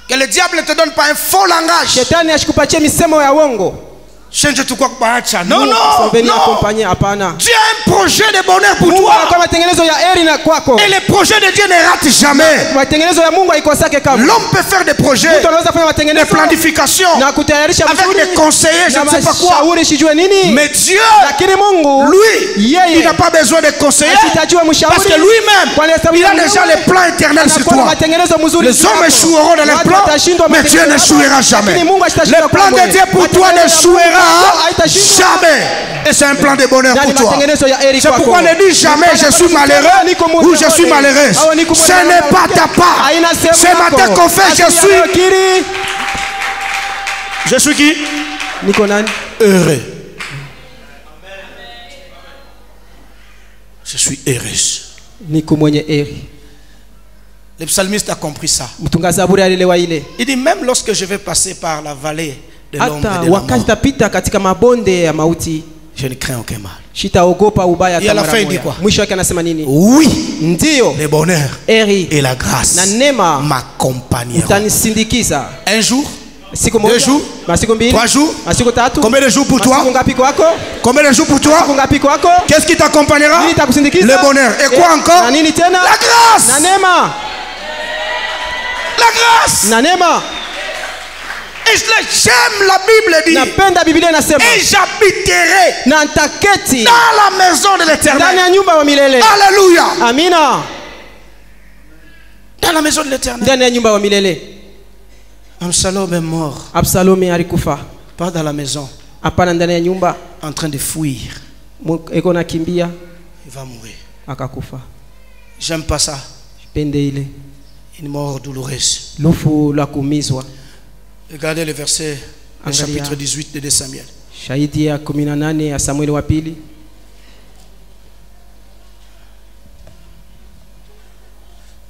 Que le diable ne te donne pas un faux langage. Shetani ashikupatie misemo ya uongo. Change tu quoi que non, Sont non, venus non. accompagner hapana. Dieu a un projet de bonheur pour Mungu toi. anakuwa matengenezo ya heri na kwako. Et les projets de Dieu ne ratent jamais. Matengenezo ya Mungu haikosake kama. L'homme peut faire des projets, Mtu anaweza kufanya des matengenezo planifications, na kutayarisha avec vizuri des conseillers, je na ne sais pas quoi. mashauri sijue nini. Mais Dieu, Lakini Mungu lui, yeye il n'a pas besoin de conseillers. asitajua mshauri Parce que lui-même, Kwa sababu il a mwenyewe déjà les plans éternels sur anakuwa na toi. matengenezo mzuri Les hommes kwako. échoueront dans les Watu plans, watashindwa mais Dieu matengenezo n'échouera yako, jamais. lakini Mungu hatashindwa Le plan kamwe. de Dieu pour toi Matengenezo ya Mungu n'échouera haitashindwa. jamais. Et c'est un plan de bonheur Nani pour toi. matengenezo ya heri C'est kwako. pourquoi ne dis jamais je suis malheureux ou je suis malheureuse. Ce n'est pas ta part. Haina sehemu Ce yako. matin qu'on fait, je Asubuhi ya leo suis. kiri. Je suis qui? Niko nani? Heureux. Je suis heureuse. Niko mwenye heri. Le psalmiste a compris ça. Mtunga zaburi alielewa ile. Il dit même lorsque je vais passer par la vallée de l'ombre Hata et de la wakati mort, tapita katika mabonde ya mauti, je ne crains aucun mal. sitaogopa ubaya Et à la hata fin, mara il dit moja. quoi? Mwisho wake anasema nini? Oui, Ndio, le bonheur heri et la grâce na neema m'accompagneront. utanisindikiza. Un jour, Siku 2 moja, jours, masiku mbili, 3 jours. masiku tatu, Combien de jours pour masiku toi? ngapi kwako? Combien de jours pour Masiku toi? ngapi kwako? Qu'est-ce qui t'accompagnera? Nini itakusindikiza? Le bonheur. Et quoi encore? Na nini tena? La grâce. Na neema. La grâce. Na neema. Et j'aime la Bible dit. Napenda Biblia inasema, Et j'habiterai na nitaketi dans la maison de ndani l'Éternel. ya nyumba wa milele. Alléluia. Amina. Dans la maison de l'Éternel. Ndani ya nyumba wa milele. Absalom est mort. Absalomi alikufa. Pas dans la maison. Hapana ndani ya nyumba. En train de fuir. Eko nakimbia Il va mourir. akakufa. J'aime pas ça. Pende ile. Une mort douloureuse. Lufu la kuumizwa. Regardez le verset, le Angalia. chapitre 18 de 2 Samuel. Shahidi ya 18 ya Samueli wa pili.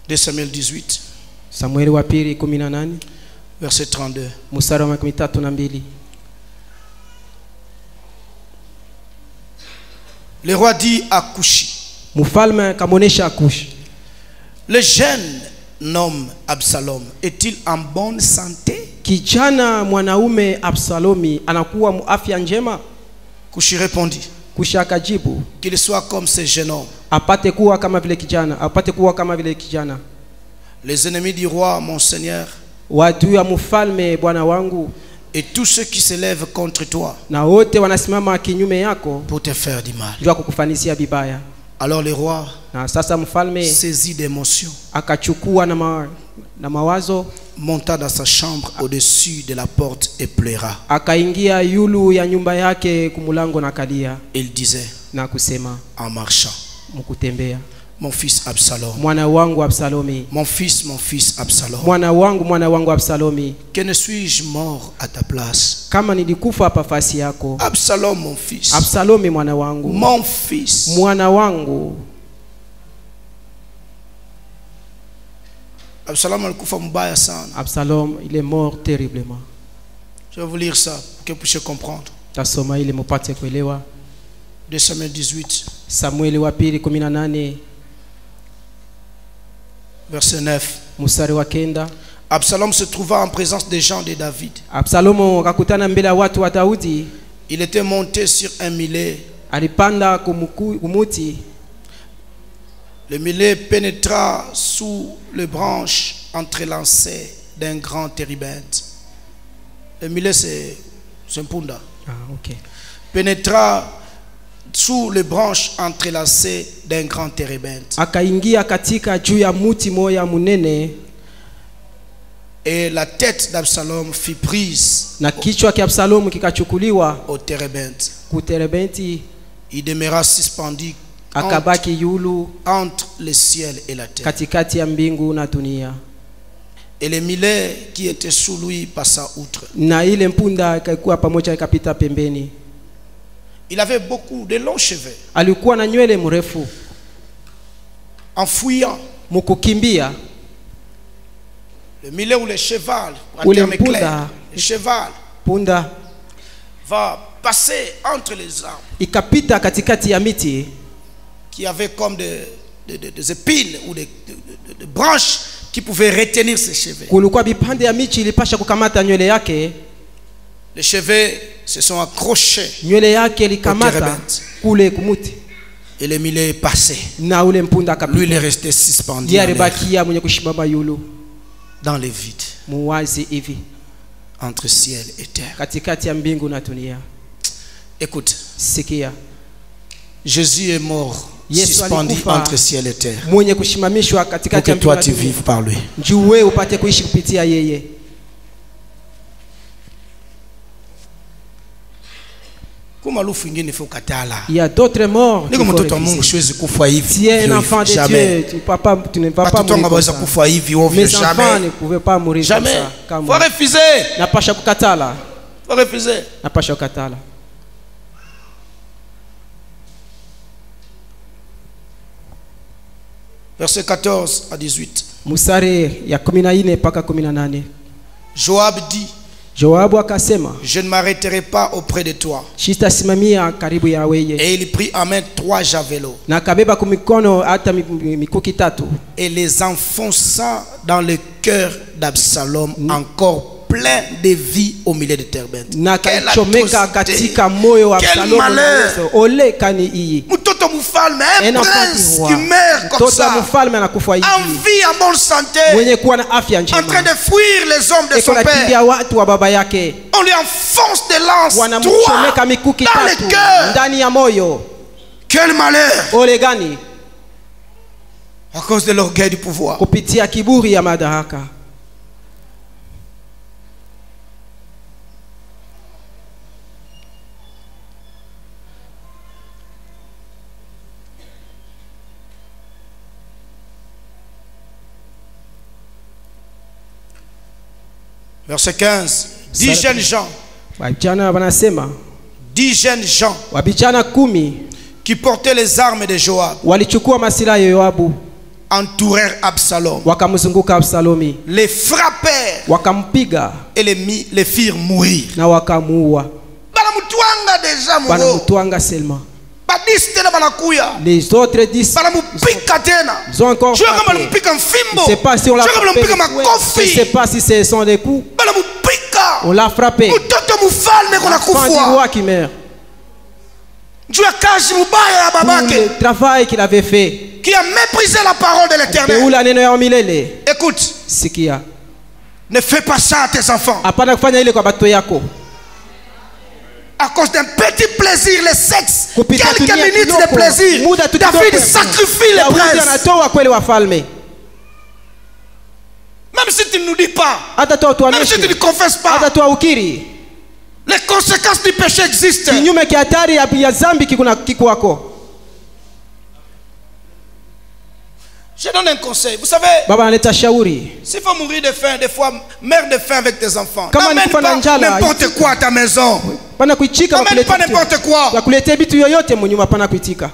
De Samuel 18, Samueli wa pili 18 verset 32. mstari wa 32. Le roi dit à Coushi, Mfalme akamonesha Akushi, le jeune homme Absalom est-il en bonne santé? kijana mwanaume Absalomi anakuwa afya njema? Coushi répondit, Kushi akajibu, qu'il soit comme ce jeune homme. apate kuwa kama vile kijana, apate kuwa kama vile kijana. Les ennemis du roi, mon Seigneur, Wadui ya mfalme bwana wangu Et tous ceux qui s'élèvent contre toi na wote wanasimama kinyume yako pour te faire du mal. ndio kukufanisia vibaya. Alors le roi, Na sasa mfalme saisi d'émotion, akachukua na mawazo, monta dans sa chambre au-dessus de la porte et pleura. akaingia yulu ya nyumba yake kumulango na kalia. Il disait Na kusema en marchant, mkutembea, mon fils Absalom, mwana wangu Absalomi, mon fils Absalom, mwana wangu Absalomi, que ne suis-je mort à ta place? kama nilikufa hapa fasi yako. Absalom, mon fils, Absalomi mwana wangu, mon fils. mwana wangu. Absalom alikufa mbaya sana. Absalom il est mort terriblement. Je vais vous lire ça pour que vous puissiez comprendre. Tasoma ili mupate kuelewa. 2 Samuel 18, Samueli wa pili 18 verset 9. mstari wa 9. Absalom se trouva en présence des gens de David. Absalomo akakutana mbele ya watu wa Daudi. Il était monté sur un millet. Alipanda kumuti. Le millet pénétra sous les branches entrelacées d'un grand térébinthe. Le millet, c'est un punda. Ah, ok. Pénétra sous les branches entrelacées d'un grand térébinthe. Akaingia katika juu ya muti moya munene. Et la tête d'Absalom fut prise Na kichwa kia Absalomu kikachukuliwa au térébinthe. ku terebenti. Il demeura suspendu Akabaki yulu entre le ciel et la terre. katikati ya mbingu na dunia. Et le millet qui était sous lui passa outre. Na ile mpunda ikakuwa pamoja ikapita pembeni. Il avait beaucoup de longs cheveux. Alikuwa na nywele mrefu. En fouillant, Mukukimbia le millet ou le cheval, en Ou le termes punda. clairs, le cheval punda va passer entre les arbres ikapita katikati ya miti qui avaient comme des épines ou des branches qui pouvaient retenir ses cheveux. kulikuwa vipande ya miti ilipasha kukamata nywele yake. Les cheveux se sont accrochés Nywele yake likamata terebinth. kule kumuti et le millet est passé. na ule mpunda Lui, il est akapita. resté suspendu Ndiye en l'air, alibakia mwenye kushimama yulu dans les vides, muwazi hivi entre ciel et terre. katikati ya mbingu na dunia. Écoute, Sikia, Jésus est mort, Yesu suspendu alikufa entre ciel et terre, mwenye kushimamishwa pour katikati que ya mbingu toi na tu dunia. vives par lui. Njoo wewe upate kuishi kupitia yeye. Kuma lufu ingine faut katala. Il y a d'autres morts. Niko mtoto wa Mungu siwezi kufa hivi. Tu es un Hivyo enfant de hivi, jamais. Dieu, tu ne vas pas Watoto wangu mourir comme hawaweza ça. kufa hivi ovyo, Mes enfants ne jamais. pouvaient pas mourir comme Jamais. ça. Comme Faut refuser. napasha kukatala. Faut refuser. Napasha kukatala. Verset 14 à 18. Mstari ya 14 mpaka 18. Joab dit, Joabu akasema, je ne m'arrêterai pas auprès de toi. sitasimamia karibu ya weye. Et il prit en main 3 javelots Na akabeba kumikono hata mikuki 3 et les enfonça dans le cœur d'Absalom, encore plein de vie au milieu de terebinth. na Quelle akachomeka atrocité. katika moyo wa Quel Absalomu. malheur. Ole kani hii. Mtoto mfalme, un Un enfant prince du qui roi. meurt comme Mtoto wa ça, mfalme anakufa en hivi. vie, en bonne santé, Mwenye kuwa na afya en train njema. de fuir les hommes de Eko son père. nakimbia watu wa baba yake. On lui enfonce des lances, Wanamchomeka 3 mikuki dans le 3 cœur. ndani ya moyo. Quel malheur! Ole gani? À cause de l'orgueil du pouvoir. Kupitia kiburi ya madaraka. Verset 15. 10 jeunes gens, Wabijana wanasema 10 jeunes gens wabijana 10 qui portaient les armes de Joab walichukua masilaha ya Yoabu entourèrent Absalom, wakamzunguka Absalomi, les frappèrent wakampiga et les firent mourir. na wakamuua. Banamutwanga deja muro. Wanamutwanga Selma. Badisi tena banakuya. Les autres 10 Banamupika tena. ils ont encore Sio kama frappé. banampika Je ne mfimbo. sais pas si on l'a Sio kama frappé. banampika Je ne sais makofi. pas si ce sont des coups. Banamupika. On l'a frappé. Mtoto mfalme kuna L'enfant du kufwa. roi qui meurt. Juu ya kazi mubaya ya Pour babake le travail qu'il avait fait. qui a méprisé la parole de l'Éternel. Teula neno ya milele. Écoute, Sikia. Ne fais pas ça à tes enfants. Hapana kufanya ile kwa batoto yako. À cause d'un petit plaisir, le sexe, Kupita quelques dunia minutes kidogo, de plaisir, muda tu kidogo David ya sacrifie les Daudi princes. anatoa kweli wafalme. Même si tu ne nous dis pas, Hata toa même si tu ne tuanishe. confesses pas, Hata toa ukiri. les conséquences du péché existent. Kinyume kia hatari ya zambi kikuwako. Je donne un conseil. Vous savez, Baba analeta shauri. s'il faut mourir de faim, des fois, meurs de faim avec tes enfants. Kama N'amène nikufa na pas njala, n'importe quoi à ta maison. Pana kuichika N'amène pas n'importe quoi. wakulete bitu yoyote munyuma pana kuitika.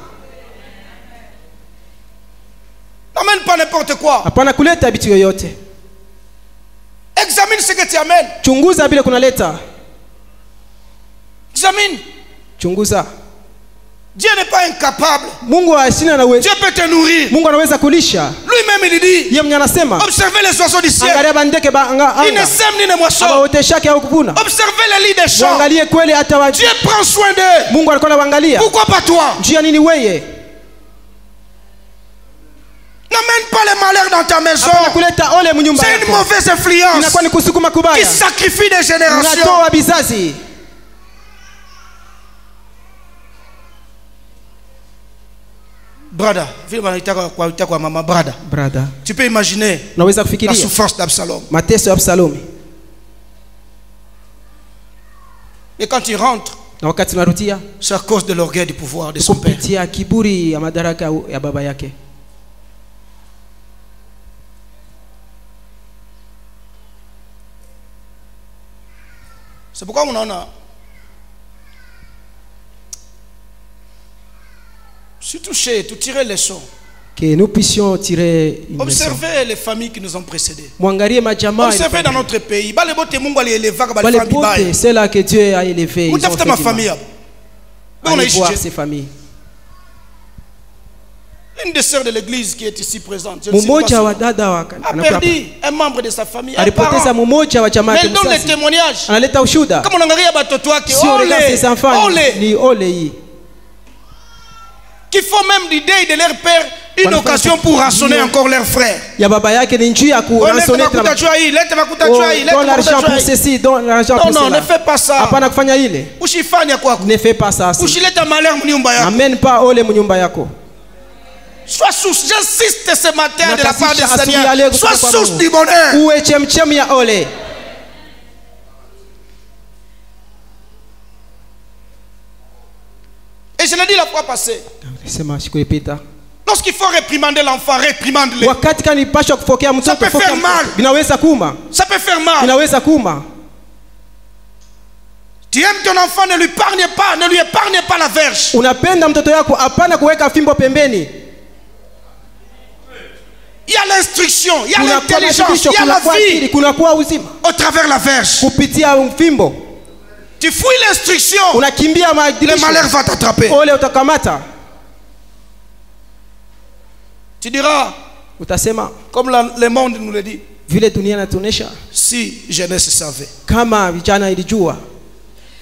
N'amène pas n'importe quoi. Hapana kuleta bitu yoyote. Examine ce que tu amènes. Chunguza bila kunaleta. Examine. Chunguza. Dieu n'est pas incapable. Mungu asina na uwezo. Dieu peut te nourrir. Mungu anaweza kulisha. Lui-même il dit. Yeye mwenye anasema, Observez les oiseaux du ciel. angalia bandeke Ils ne sèment ni ne moissonnent. abaoteshake au kuvuna. Observez les lits des champs. Waangalie kweli hata wa Dieu prend soin d'eux. Mungu alikuwa anaangalia. Pourquoi pas toi? Njia nini wewe? N'amène pas les malheurs dans ta maison. Hapana kuleta ole mnyumba C'est une yako. mauvaise influence Inakuwa ni kusukuma qui kubaya. sacrifie des générations. Unatoa bizazi. Brada, vile wanaitaka kwa mama brada. Brother, Tu peux imaginer unaweza la kufikiria souffrance d'Absalom. mateso ya Absalomi. Et quand il rentre, Na wakati tunarudia c'est à cause de l'orgueil du pouvoir de son père. kupitia kiburi ya madaraka ya baba yake. C'est pourquoi on en a. Si touché, tu tirer les leçons. Que nous puissions tirer une leçon. Observez les familles qui nous ont précédés. Mwangalie majamaa. Observez dans notre pays. Bale bote Mungu alieleva ka bale Wale famille bote, baye. c'est là que Dieu a élevé. Ils ont Mutafuta fait ma du famille mal. hapo. On a Allez voir ici ces familles. une des sœurs de l'église qui est ici présente. Je ne sais pas Mmoja son wa nom. dada wa A perdu un membre de sa famille. Un alipoteza parent. mmoja wa jamaa Mais yake elle donne les mzazi. témoignages. Analeta ushuda. Kama unaangalia batoto wake, Si on regarde ses enfants, ole. ni ole hii. Qui font même l'idée de leur père une Wanafanya occasion pour rançonner ndio. encore leurs frères. Ya baba yake ni njia ya Oh, leta kuransoner makuta chua hii, leta makuta chua hii, leta Donne l'argent makuta chua pour hii. ceci, donne l'argent Non, pour non, ne cela. fais pas ça. Hapana kufanya ile. Ushifanya kwako. Ne fais pas ça. Ushileta malheur mnyumba yako. Amène pas ole mnyumba yako. Sois source, j'insiste ce matin de la part du Nakazisha Seigneur. asubuhi ya leo Sois kutoka kwa source Mungu. du bonheur. Uwe chemchem ya ole. Et je l'ai dit la fois passée. Sema sikuipita. Lorsqu'il faut réprimander l'enfant, réprimande-le. Wakati kanipasha kupokea mtoto, peut pokea faire mtoto. mal. Binaweza kuma. Ça peut faire mal. Binaweza kuma. Tu aimes ton enfant, ne lui épargne pas la verge. Unapenda mtoto yako, hapana kuweka fimbo pembeni. Il y a l'instruction, il y a Kunakuwa l'intelligence, mafundisho, il y a la kunakuwa akili, vie kunakuwa uzima. au travers la verge. Kupitia fimbo. Tu fouilles l'instruction, Unakimbia le madirisha. malheur va t'attraper. Ole utakamata. Tu diras, Utasema comme le monde nous le dit, vile dunia inatuonesha si jeunesse savait. kama vijana ilijua,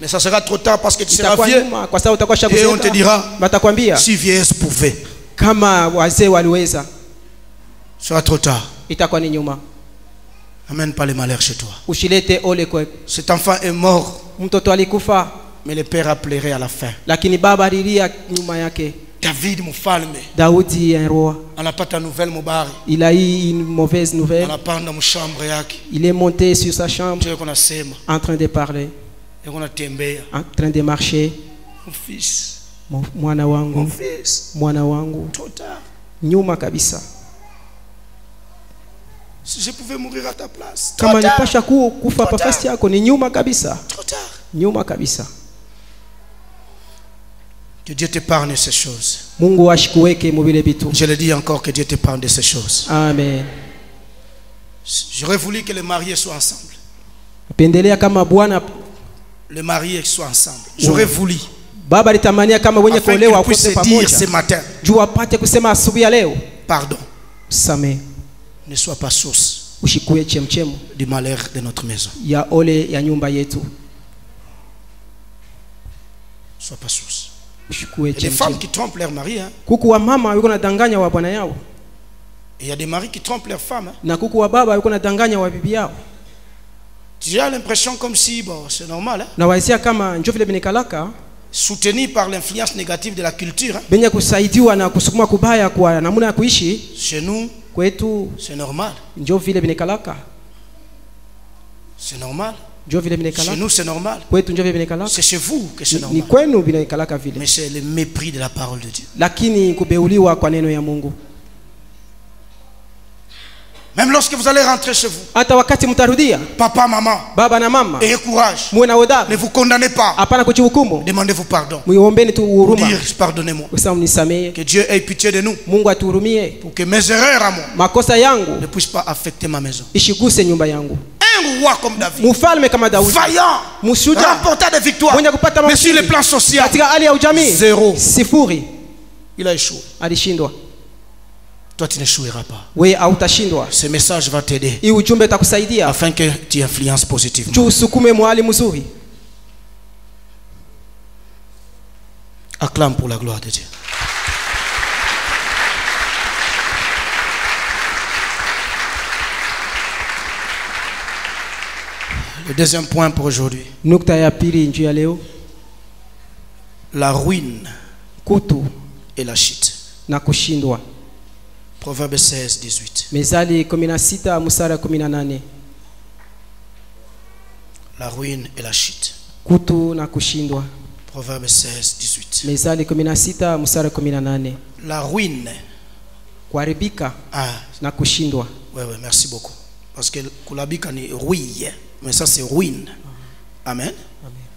Mais ça sera trop tard parce que tu seras itakuwa vieux. nyuma kwa sababu utakuwa Et on te shakuzeeka. dira, Watakwambia si vieillesse pouvait. kama wazee waliweza, Ce sera trop tard. itakuwa ni nyuma. Amène pas les malheurs chez toi. Ushilete ole kwa Cet enfant est mort, mtoto alikufa, mais le père a pleuré à la fin. lakini baba alilia nyuma yake. David mfalme Daudi un roi, anapata nouvelle mubari, il a eu une mauvaise nouvelle. anapanda mshambre yake, Il est monté sur sa chambre ndio kuna sema, en train de parler, kuna tembea, en train de marcher. mon fils, Mwana mon wangu, fils, mwana wangu, trop tard. nyuma kabisa. Si je pouvais mourir à ta place, trop Kama tard, nipasha kufa Trop pafasi tard. yako, ni nyuma kabisa, trop tard. nyuma kabisa. Que Dieu t'épargne ces choses. Mungu ashikuweke mubile bitu. Je le dis encore, que Dieu t'épargne de ces choses. Amen. J'aurais voulu que les mariés soient ensemble. Pendelea kama bwana Les mariés soient ensemble. J'aurais voulu. baba litamania kama wenye Afin kuolewa qu'ils puissent wakote se dire ce pamoja, matin, juu apate kusema asubuhi ya leo, pardon, same ne sois pas source ushikuwe chemchemu du malheur de notre maison. ya ole ya nyumba yetu, Ne sois pas source. ushikuwe Il y a des femmes chemchemu. qui trompent leur mari. Hein. Kuku wa mama yuko nadanganya wa bwana yao, Et il y a des maris qui trompent leurs femmes. Hein. na kuku wa baba yuko nadanganya wa bibi yao. Tu as l'impression comme si, bon, c'est normal, hein? na wazia kama njo vile binikalaka Soutenu par l'influence négative de la culture, hein? benye kusaidiwa na kusukuma kubaya kwa namna ya kuishi Chez nous, kwetu c'est normal. njo vile binikalaka C'est normal. njo vile Chez binikalaka nous, c'est normal. kwetu njo vile binikalaka C'est chez vous que c'est ni normal. kwenu binikalaka vile, Mais c'est le mépris de la parole de Dieu. lakini kubeuliwa kwa neno ya Mungu. Même lorsque vous allez rentrer chez vous, Hata wakati mtarudia, papa, maman, baba na mama, ayez courage. muwe na Ne hodari, vous condamnez pas. hapana kujihukumu, Demandez-vous pardon. muiombeni tu huruma, Dire, pardonnez-moi. kusema mnisamehe, Que Dieu ait pitié de nous. Mungu atuhurumie, Pour que mes erreurs à moi makosa ne yangu puissent pas affecter ma maison. ishiguse nyumba yangu. Un roi comme David, Mfalme kama Daudi, vaillant, mshuja, remporta des victoires. mwenye kupata Mais sur le maushindi plan social, katika hali ya ujamii, zéro. sifuri, Il a échoué. alishindwa. Toi, tu n'échoueras pas. We hautashindwa. Ce message va t'aider Hii ujumbe utakusaidia afin que tu influences positivement. juu usukume mwali mzuri. Acclame pour la gloire de Dieu. Le deuxième point pour aujourd'hui, Nukta ya pili njuu ya leo, la ruine kutu et la chute. na kushindwa. Proverbe 16, 18. Mezali 16 mstari 18. La ruine et la chute. Kutu na kushindwa. Proverbe 16, 18. Mezali 16 mstari 18. La ruine. Kuharibika Ah, na kushindwa. ouais, merci beaucoup. Parce que kulabika ni ruine, mais ça c'est ruine. Amen.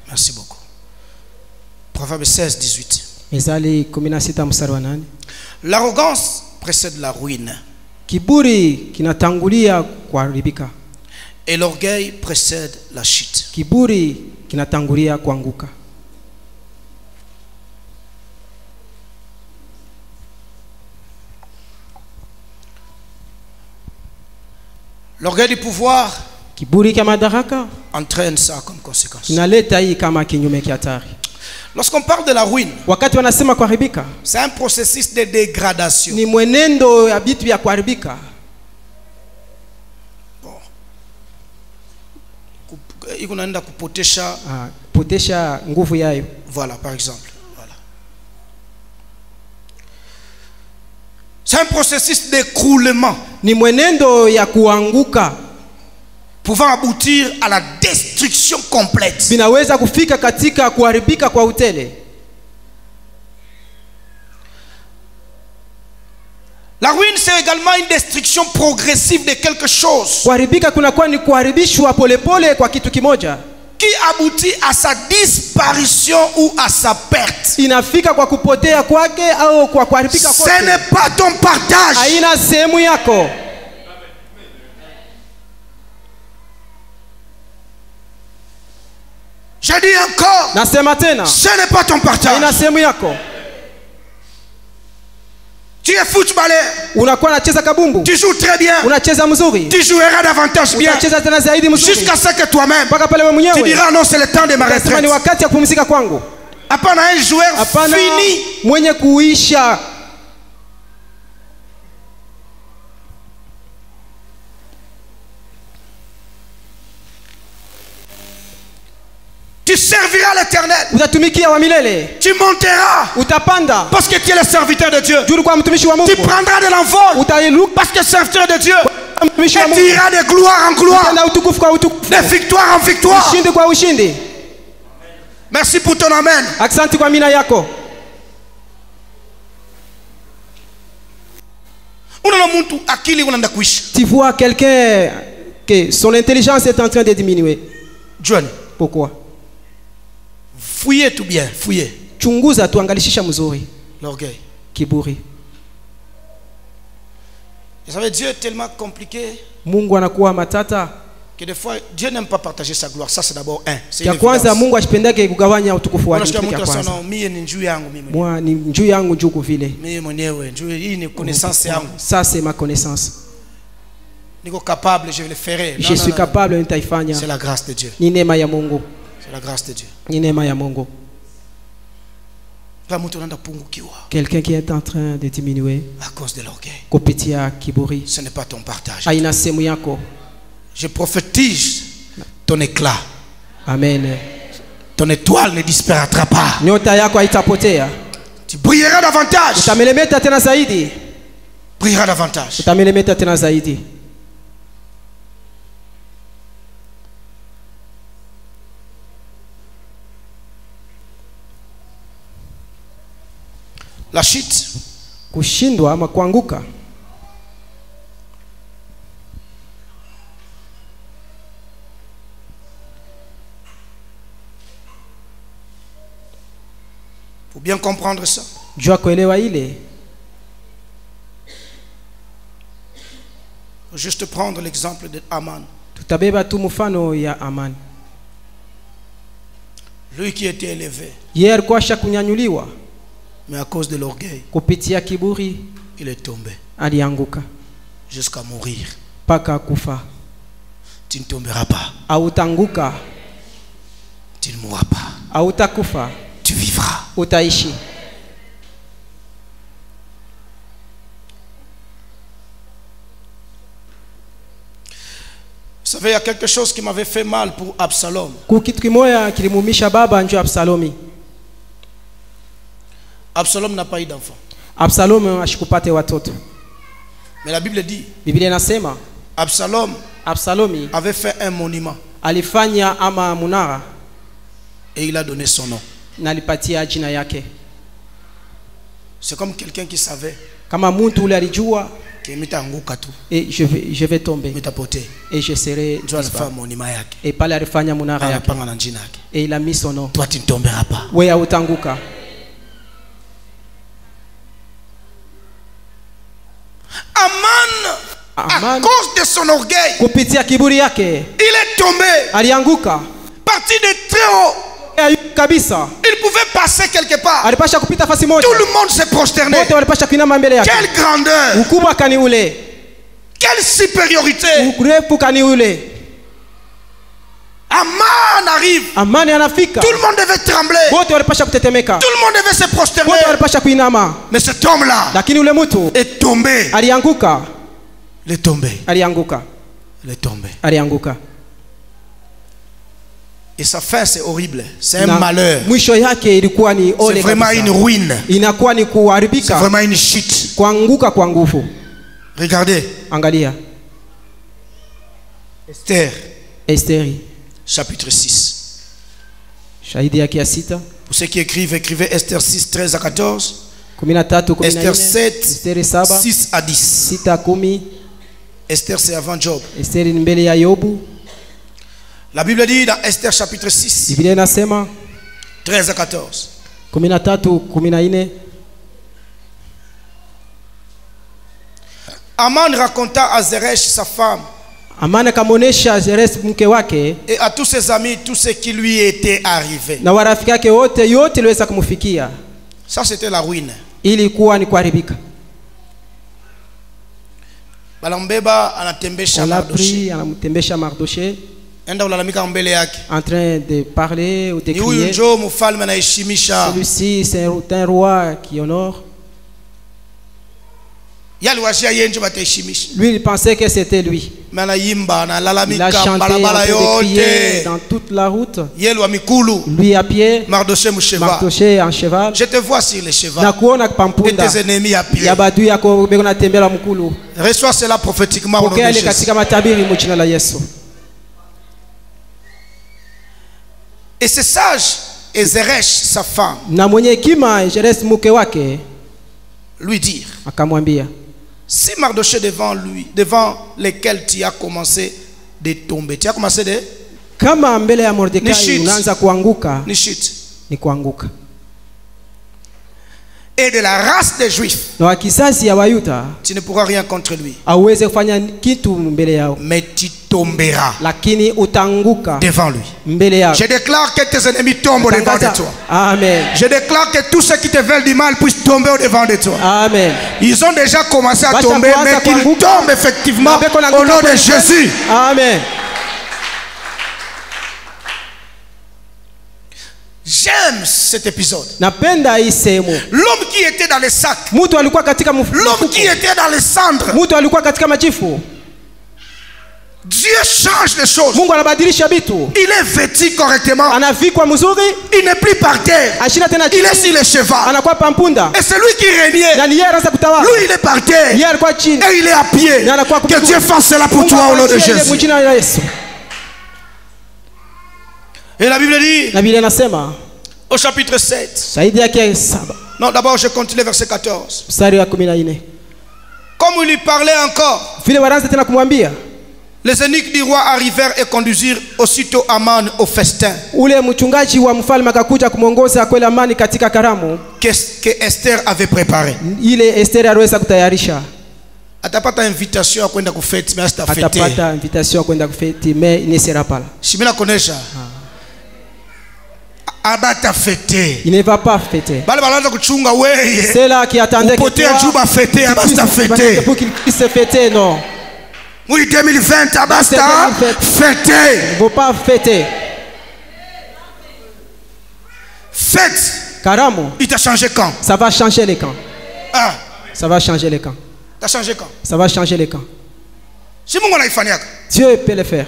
Merci beaucoup. Proverbe 16, 18. Mezali 16 mstari wa 8. L'arrogance précède la ruine Kiburi kinatangulia kuharibika. et l'orgueil précède la chute. Kiburi kinatangulia kuanguka. L'orgueil du pouvoir Kiburi kya madaraka entraîne ça comme conséquence. kinaleta hii kama kinyume kia hatari. Lorsqu'on parle de la ruine, Wakati wanasema kuharibika, c'est un processus de dégradation. ni mwenendo ya vitu vya kuharibika. Iko naenda kupotesha, Potesha nguvu yayo. voilà, par exemple. Voilà. C'est un processus d'écroulement Ni mwenendo ya kuanguka, pouvant aboutir à la destruction complète. vinaweza kufika katika kuharibika kwa utele. La ruine, c'est également une destruction progressive de quelque chose Kuharibika kunakuwa ni kuharibishwa polepole kwa kitu kimoja, qui aboutit à sa disparition ou à sa perte. inafika kwa kupotea kwake au kwa kuharibika Ce kwake. n'est pas ton partage. Haina sehemu yako. Je dis encore, Nasema tena, ce n'est pas ton partage. haina sehemu yako. Tu es footballeur, Unakuwa unacheza kabumbu, tu joues très bien, unacheza mzuri, tu joueras davantage bien, unacheza tena zaidi mzuri, jusqu'à ce que toi-même, mpaka pale wewe tu mwenyewe diras non, c'est le temps de ma unasema ni retraite. wakati ya kupumzika kwangu. Hapana, un joueur Hapana, fini. mwenye kuisha. Tu serviras l'Éternel. Utatumikia wa milele, Tu monteras utapanda parce que tu es le serviteur de Dieu. juu kwa mtumishi wa Mungu, Tu prendras de l'envol utairuka parce que serviteur de Dieu. mtumishi wa Et tu Mungu, iras de gloire en gloire, na utukufu kwa utukufu, de victoire en victoire. ushindi kwa ushindi. Merci pour ton amen. Asante kwa mina yako. Unaona mtu akili unaenda kuisha. Tu vois quelqu'un que son intelligence est en train de diminuer. John, Pourquoi? fouillez tout bien, fouillez. Chunguza tuangalishisha mzuri. L'orgueil. Kiburi. Vous savez, Dieu est tellement compliqué Mungu anakuwa matata. que des fois, Dieu n'aime pas partager sa gloire. Ça, c'est d'abord un. C'est Ya une kwanza évidence. Mungu ashipendake kugawanya utukufu wake. Unasikia Kitu mtu cha anasema, kwanza. "No, mie ni njuu yangu mimi. Mwa ni njuu yangu njuku vile. Mimi mwenyewe, njuu hii ni connaissance yangu. Ça c'est ma connaissance. Niko capable, je vais le faire." Je suis capable C'est nitaifanya. la grâce de Dieu. Ni neema ya Mungu. C'est la grâce de Dieu. Ni neema ya Mungu. Kama mtu anaenda pungukiwa Quelqu'un qui est en train de diminuer à cause de l'orgueil. kupitia kiburi. Ce n'est pas ton partage. Haina sehemu yako. Je prophétise ton éclat. Amen. Ton étoile ne disparaîtra pas. Nyota yako haitapotea. Tu brilleras davantage. Utamelemeta tena zaidi. Brilleras davantage. Utamelemeta tena zaidi. La chute, kushindwa ama kuanguka, pour bien comprendre ça, jua kuelewa ile, juste prendre l'exemple de Aman. tutabeba tu mfano ya Amani. Lui qui était élevé, Yeye alikuwa ashakunyanyuliwa, mais à cause de l'orgueil, kupitia kiburi il est tombé alianguka jusqu'à mourir. mpaka kufa. Tu ne tomberas pas, Autanguka, tu ne mourras pas, autakufa, tu vivras. utaishi. Vous savez, il y a quelque chose qui m'avait fait mal pour Absalom. Kitu kimoya kilimuumisha baba njo Absalomi. Absalom n'a pas eu d'enfant. Absalom ashikupate watoto. Mais la Bible dit, Biblia inasema Absalomi avait fait un monument alifanya ama munara et il a donné son nom. na alipatia jina yake. C'est comme quelqu'un qui savait Kama mtu ule alijua que mitaanguka tu, et je vais tomber mitapotea, et je serai ndio alifanya monument yake, et pale alifanya munara yake anapanga na jina yake. et il a mis son nom. Toi tu ne tomberas pas. Wewe hautanguka. Aman, à cause de son orgueil, kupitia kiburi yake il est tombé, alianguka parti de très haut. kabisa. Il pouvait passer quelque part. Alipasha kupita fasi moja. Tout le monde se prosternait. Wote walipasha kuinama mbele yake. Quelle grandeur! Ukubwa kani ule. Quelle supériorité! Urefu kani ule. Aman arrive. Amani anafika. Tout le monde devait trembler. Wote walipasha kutetemeka. Tout le monde devait se prosterner. Wote walipasha kuinama. Mais cet homme-là, lakini ule mtu est tombé. Alianguka. Il est tombé. Alianguka. Il est tombé. Alianguka. Et sa fin c'est horrible. C'est un malheur. Mwisho yake ilikuwa ni ole. C'est vraiment une ruine. Inakuwa ni kuharibika. C'est vraiment une chute. Kuanguka kwa nguvu. Regardez. Angalia. Esther. Chapitre 6. Shahidi yake ya 6. Pour ceux qui écrivent, écrivez Esther 6, 13 à 14. 13, Esther 7, 6 à 10. Esther c'est avant Job. Esther ni mbele ya Yobu. La Bible dit dans Esther chapitre 6, Biblia inasema 13 à 14. 13-14. Aman raconta à Zeresh sa femme. Amana kamonesha Zeresh mke wake et à tous ses amis tout ce qui lui était arrivé. Na warafiki yake wote yote iliweza kumfikia. Ça c'était la ruine. Ilikuwa ni kuharibika. Balambeba anatembesha Mardoché. Anamtembesha Mardoché. Enda ulalamika mbele yake. En train de parler ou de crier. Ni huyu njoo mfalme anaheshimisha. Celui-ci c'est un roi qui honore. Lui il pensait que c'était lui. Il a chanté, crié dans toute la route. Lui à pied, Mardoché en cheval. Je te vois sur les chevaux. Et tes ennemis à pied. Reçois cela prophétiquement au nom de Jésus. Et c'est sage, et Zeresh, sa femme, lui dire, si Mardoché devant lui, devant lesquels tu as commencé de tomber, tu as commencé de kama mbele ya Mordekai unaanza kuanguka, ni chute, ni kuanguka. Et de la race des Juifs, na kizazi ya Wayuda, tu ne pourras rien contre lui. Hauwezi kufanya kitu mbele yao, mais tu tomberas, lakini utaanguka devant lui. Mbele yao. Je déclare que tes ennemis tombent au devant de toi. Amen. Je déclare que tous ceux qui te veulent du mal puissent tomber au devant de toi. Amen. Ils ont déjà commencé à tomber, mais qu'ils tombent effectivement au nom de Jésus. Amen. J'aime cet épisode. Napenda hii sehemu. L'homme qui était dans les sacs. Mtu alikuwa katika l'homme qui était dans les cendres. Mtu alikuwa katika majifu. Dieu change les choses. Mungu anabadilisha vitu. Il est vêtu correctement. Anavikwa mzuri. Il n'est plus par terre. Il est sur le cheval. Anakuwa pampunda. Et c'est lui qui régnait. Na yeye anaanza kutawala. Lui il est par terre. Yeye alikuwa chini. Et il est à pied. Que Dieu fasse cela pour toi au nom de Jésus. Et la Bible dit, la Bible inasema au chapitre 7. Zaidi yake 7. Non, d'abord je continue verset 14. Mstari wa 14. Comme il lui parlait encore, vile wanaanza tena kumwambia, les eunuques du roi arrivèrent et conduisirent aussitôt Aman au festin. Ule mchungaji wa mfalme akakuja kumongoza kwenda Amani katika karamu que Esther avait préparé. Ile Esther aliweza kutayarisha. Atapata invitation à kwenda kufeti mais hasta fete. Atapata invitation à kwenda kufeti mais il ne sera pas là. Shimina konesha. Abata fete. Il ne va pas fêter. Bale balaanza kuchunga wewe. C'est là qui attendait que pote ajuba fete abasta fete. Pour qu'il puisse fêter non. Oui 2020 abasta fêter. Il ne faut pas fêter. Fête. Karamu. Il t'a changé quand? Ça va changer les camps. Ah. Ça va changer les camps. T'as changé quand? Ça va changer les camps. Si Mungu anaifanyaka. Dieu peut le faire.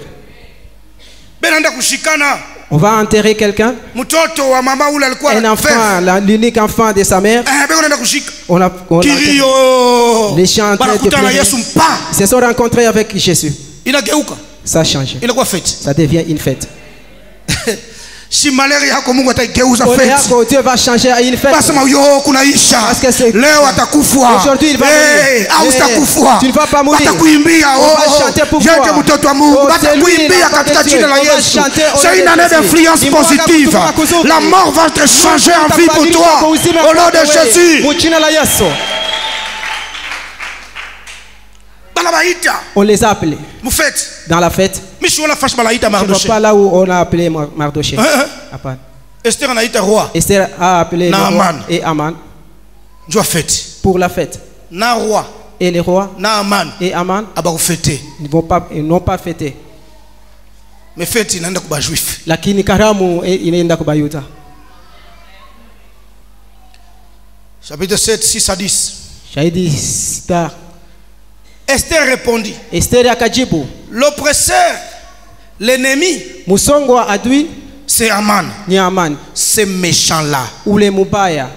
Benanda kushikana. On va enterrer quelqu'un. Un enfant, l'unique enfant de sa mère. On a les gens se sont rencontrés avec Jésus. Ça a changé. Ça devient une fête. Si malheur yako Mungu ataigeuza fête. Dieu va changer à une fête. Basema yo kunaisha. Leo atakufua. Aujourd'hui il va mourir. Au utakufua. Tu ne vas pas mourir. Atakuimbia Yeye mtoto wa Mungu. Atakuimbia katika jina la Yesu. C'est une année d'influence positive. La mort va te changer en vie pour toi. Au nom de Jésus. Jina la Yesu. On les a appelés. Dans la fête. Je ne vois pas là où on a appelé Mardoché. Esther a appelé le roi et Aman. Pour la fête. Et les rois et Aman ils n'ont pas fêté. Mais fête inaenda kwa juif. Lakini karamu inaenda kwa Bayuda. Chapitre 7, 6 à 10. Shahidi star. Esther répondit. Esther akajibu. L'oppresseur, l'ennemi, musongo wa adui, c'est Aman. Ni Aman. Ce méchant là. Ule mubaya.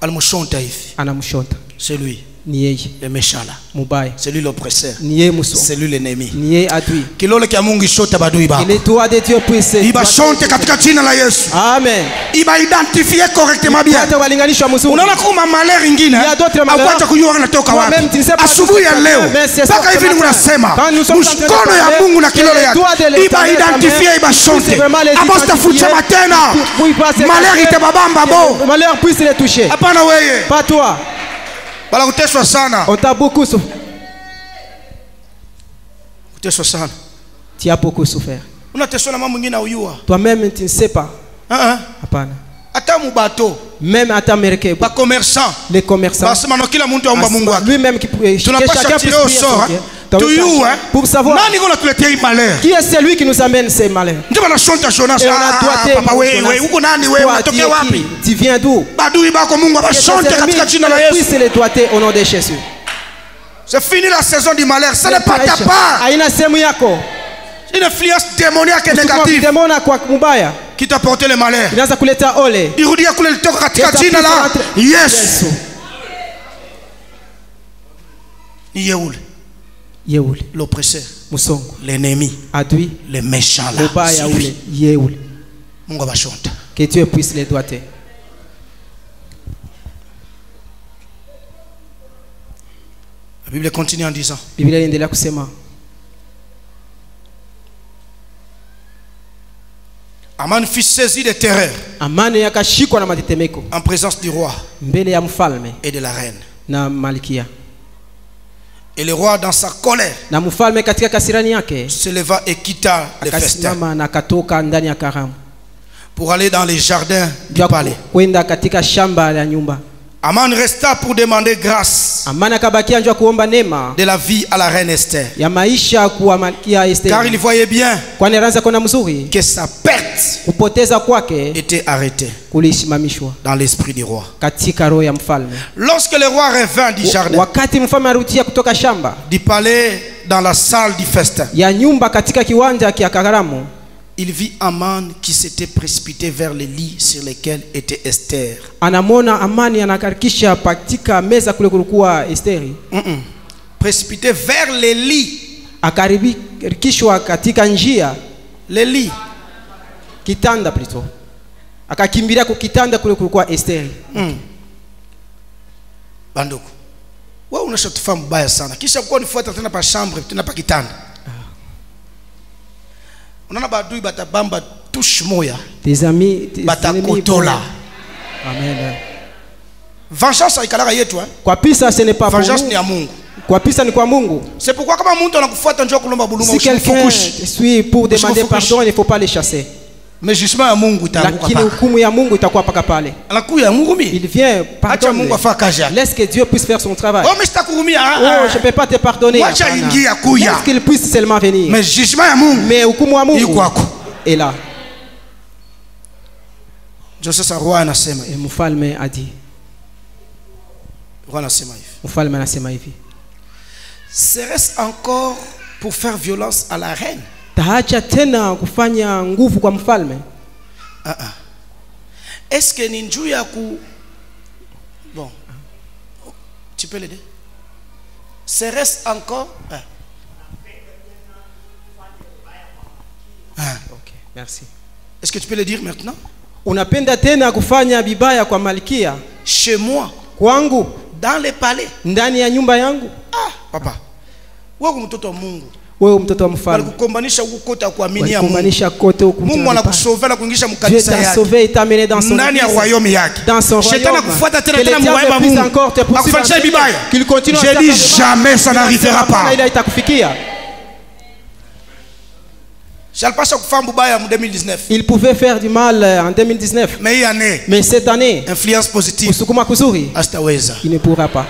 Anamshonta hivi. Anamshonta. C'est lui. Ni yeye. Le méchant là. Mubaya. C'est lui l'oppresseur. Ni yeye musongo. C'est lui l'ennemi. Ni yeye adui. Kilole kia Mungu ishota badui ba. Il est toi de Dieu puisse. Iba shonte katika jina la Yesu. Amen. Iba identifier correctement bien. Hata walinganishwa mzuri. Unaona kuma malheur ingine. Hauacha kujua anatoka wapi. Asubuhi ya leo. Mpaka hivi unasema. Mkono ya Mungu na kilole yake. Iba identifier iba shonte. Aposta fuchama tena. Malheur itababamba bo. Malheur puisse les toucher. Hapana wewe. Pas toi. Bala kuteswa sana. On t'a beaucoup souffert. Kuteswa sana. Tu as beaucoup souffert. Unateswa na mambo mengine haujua. Toi-même tu ne sais pas. Hapana. Hata mubato. Même à ta merke. Ba commerçant. Les commerçants. Basi mano kila mtu aomba Mungu wake. Lui-même qui chacun peut prier. Pour savoir qui est celui qui nous amène ces malheurs. Et on a doigté. Tu viens d'où? Puisse les doigter au nom de Jésus. C'est fini la saison du malheur. Ce n'est pas ta part. Une influence démoniaque et négative qui t'a porté le malheur. Yes. L'oppresseur, l'ennemi, le méchant là. Que Dieu puisse les doigter. La Bible continue en disant. Aman fut saisi de terreur en présence du roi et de la reine. Et le roi dans sa colère se leva et quitta le festin pour aller dans les jardins du palais. Aman resta pour demander grâce de la vie à la reine Esther. Car il voyait bien que sa perte était arrêtée dans l'esprit du roi. Lorsque le roi revint du jardin, du palais dans la salle du festin. Ya nyumba katika kiwanja kia karamu. Il vit Aman qui s'était précipité vers les lits sur lesquels était Esther. Anamona Amani anakarikisha katika meza kule kulikuwa Esteri. Précipité vers les lits. Akaribishwa katika njia. Les lits. Kitanda plutôt. Akakimbilia kwa kitanda kule kulikuwa Esteri. Bandoko. Wewe unashatufahamu mbaya sana. Kisha kwa nifuata tena pa chambre, tena pa kitanda. Unaona badui batabamba touche moya. Tes amis, batakotola. Amen. Vengeance ikalaka yetu Kwa pisa ce n'est pas pour nous. Vengeance ni ya Mungu. Kwa pisa ni kwa Mungu. C'est pourquoi kama mtu anakufuata njoo kulomba buluma usifukushi. Si quelqu'un suit pour demander pardon, il ne faut pas les chasser. Mais jugement ya Mungu itaanguka pale. Lakini hukumu ya Mungu itakuwa paka pale. Anakuya ya Mungu mimi. Il vient pardonner. Mungu afanye kazi yake. Laisse que Dieu puisse faire son travail. Oh, mais sitakurumia. Oh, je peux pas te pardonner. Wacha ingia kuya. Laisse qu'il puisse seulement venir. Mais jugement ya Mungu. Mais hukumu ya Mungu. Yuko hapo. Et là. Joseph roi anasema hivi. Mfalme a dit. Roi anasema hivi. Mfalme anasema hivi. Serait-ce encore pour faire violence à la reine? Taacha tena kufanya nguvu kwa mfalme? Est-ce que ni njuu ya ku bon, tu peux l'aider? Serait-ce encore Ok, merci. Est-ce que tu peux le dire maintenant? Unapenda tena kufanya bibaya kwa malkia? Chez moi, kwangu, dans le palais, ndani ya nyumba yangu. Papa, wewe mtoto wa Mungu. Wewe mtoto wa mfalme. Walikukombanisha huko kote kuaminia Mungu. Walikukombanisha kote huko. Mungu anakusauver na kuingisha mkanisa yake. Dieu t'a sauvé et t'a amené dans son ndani ya royaume yake. Dans son royaume. Shetani akufuata tena mwaima Mungu. Akufanyia bibaya. Qu'il continue à faire. Je dis jamais ça n'arrivera pas. Il a itakufikia. Shalpasha kufanya bibaya en 2019. Il pouvait faire du mal en 2019. Mais cette année, influence positive. Usukuma kuzuri. Astaweza. Il ne pourra pas.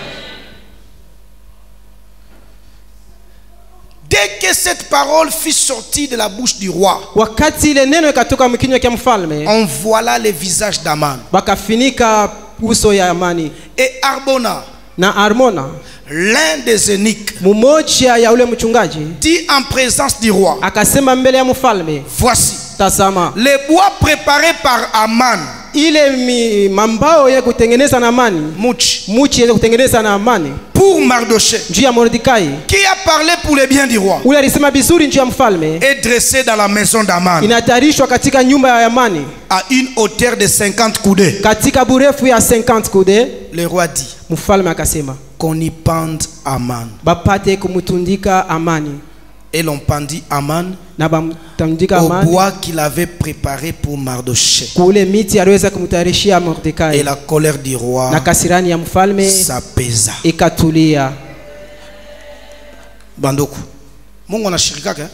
Dès que cette parole fut sortie de la bouche du roi, wakati ile neno ikatoka mkinywa cha mfalme, on voila le visage d'Aman. Bakafinika uso ya Amani. Et Arbona, na Armona, l'un des eunuques, mmoja ya ule mchungaji, dit en présence du roi, akasema mbele ya mfalme, voici, tazama, les bois préparés par Aman, ile mambao ya kutengeneza na Amani, muchi ya kutengeneza na Amani, pour Mardochée, njia ya Mordekai, qui a parlé pour le bien du roi, ule alisema bizuri njia ya mfalme, est dressé dans la maison d'Aman, inatarishwa katika nyumba ya Amani, à une hauteur de 50 coudées, katika burefu ya 50 coudées. Le roi dit, mfalme akasema, qu'on y pende Aman, bapate kumutundika Amani. Et l'on pendit Aman au bois qu'il avait préparé pour Mardochée. Et la colère du roi s'apaisa. Bandoku. Mungu anashirikaka.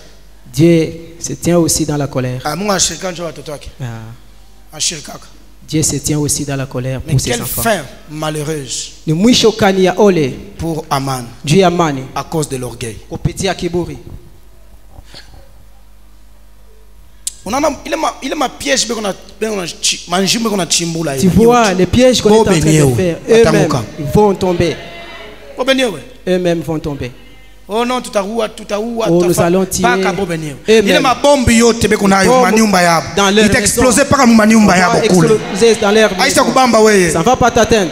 Dieu se tient aussi dans la colère. Mungu anashirikaka njoo watoto wake. Anashirikaka. Dieu se tient aussi dans la colère pour ses enfants. Quelle fin malheureuse pour Aman à cause de l'orgueil. Tu vois les pièges qu'on est en train de faire. Eux-mêmes vont tomber. Eux-mêmes vont tomber. Oh non, oh, nous allons tirer. Il ma bombe yote beko nayo manyumba yabo. Il explosé par manyumba yabo kule. Aisha kubamba wewe. Ça va pas t'atteindre.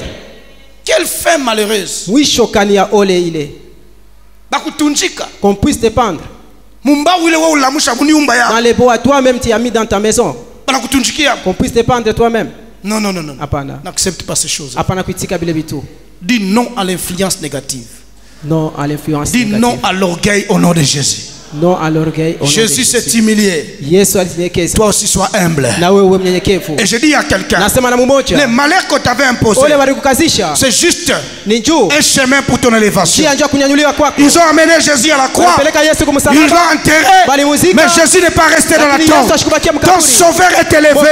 Quelle fin malheureuse. Mwisho kani ya ole ile. Bakutunjika. Qu'on puisse te pendre. Mumba wile wewe ulamusha mnyumba yabo. Dans les bois toi-même tu as mis dans ta maison. Banakutunjikia. Qu'on puisse te pendre toi-même. Non non non non. Apana. N'accepte pas ces choses. Apana kuitika bile bitu. Dis non à l'influence négative. Non à l'influence négative. Dis non à l'orgueil au nom de Jésus. Non à l'orgueil. Jésus s'est humilié. Toi aussi sois humble. Et je dis à quelqu'un, les malheurs que tu avais imposés, c'est juste un chemin pour ton élévation. Ils ont amené Jésus à la croix. Ils l'ont enterré. Mais Jésus n'est pas resté dans la tombe. Ton sauveur est élevé.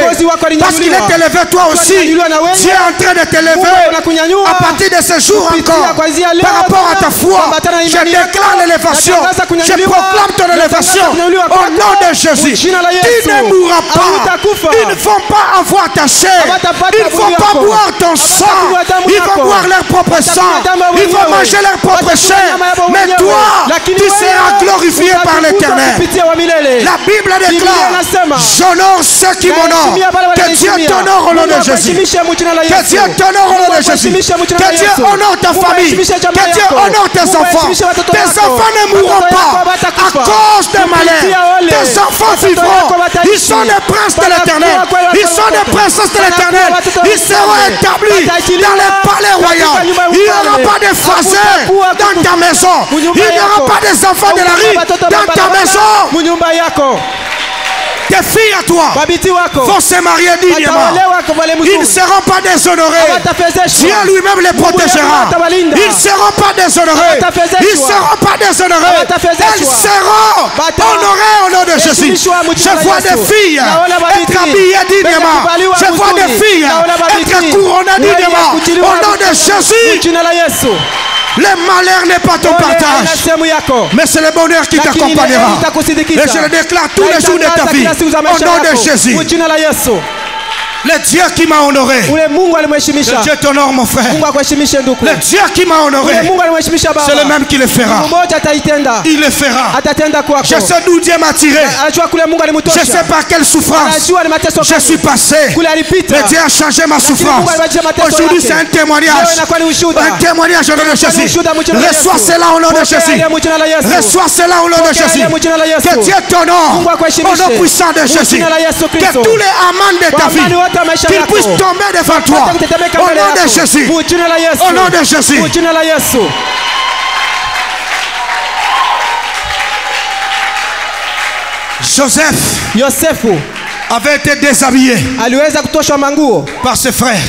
Parce qu'il est élevé, toi aussi. Dieu est en train de t'élever. À partir de ce jour encore, par rapport à ta foi, je déclare l'élévation. Je proclame ton élévation élévation au nom de Jésus. Tu ne mourras pas. Ils ne vont pas avoir ta chair. Ils ne vont pas boire ton sang. Ils vont boire leur propre sang. Ils vont manger leur propre chair. Mais toi, tu seras glorifié par l'Éternel. La Bible déclare: j'honore ceux qui m'honorent. Que Dieu t'honore au nom de Jésus. Que Dieu t'honore au nom de Jésus. Que Dieu honore ta famille. Que Dieu honore tes enfants. Tes enfants ne mourront pas à cause des malheurs. Tes enfants vivront. Ils sont des princes de l'Éternel. Ils sont des princesses de l'Éternel. Ils seront établis dans les palais royaux. Il n'y aura pas de phaseurs dans ta maison. Il n'y aura pas des enfants de la rue dans ta maison. Tes filles à toi vont se marier dignement. Ils ne seront pas déshonorés. Dieu lui-même les protégera. Ils ne seront pas déshonorés. Ils ne seront pas déshonorés. Elles seront honorées au nom de Jésus. Je vois des filles être habillées dignement. Je vois des filles être couronnées dignement. Au nom de Jésus. Le malheur n'est pas ton partage, mais c'est le bonheur qui t'accompagnera. Et je le déclare tous les jours de ta vie, au nom de Jésus. Le Dieu qui m'a honoré, le Dieu t'honore mon frère. Le Dieu qui m'a honoré, c'est le même qui le fera. Il le fera. Je sais d'où Dieu m'a tiré. Je sais par quelle souffrance je suis passé. Mais Dieu a changé ma souffrance. Aujourd'hui c'est un témoignage. Un témoignage au nom de Jésus. Reçois cela au nom de Jésus. Reçois cela au nom de Jésus. Que Dieu t'honore au nom puissant de Jésus. Que tous les amants de ta vie qu'ils puissent tomber devant toi. Au nom de Jésus. Au nom de Jésus. Joseph avait été déshabillé par ses frères.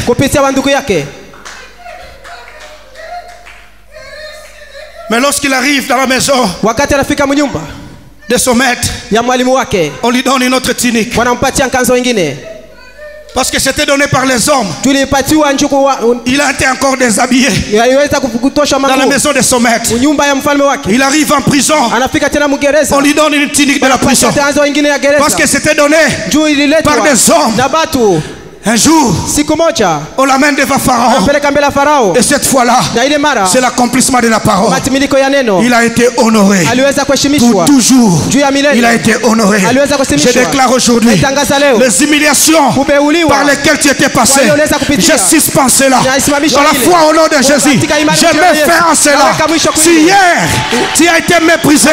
Mais lorsqu'il arrive dans la maison de son maître, on lui donne une autre tunique. Parce que c'était donné par les hommes. Il a été encore déshabillé dans la maison de son maître. Il arrive en prison. On lui donne une tunique de la prison. Parce que c'était donné par des hommes. Un jour, on l'amène devant Pharaon. Et cette fois-là, c'est l'accomplissement de la parole. Il a été honoré. Pour toujours, il a été honoré. Je déclare aujourd'hui, les humiliations par lesquelles tu étais passé, je suspends cela. Dans la foi au nom de Jésus, je mets fin à cela. Si hier, tu as été méprisé,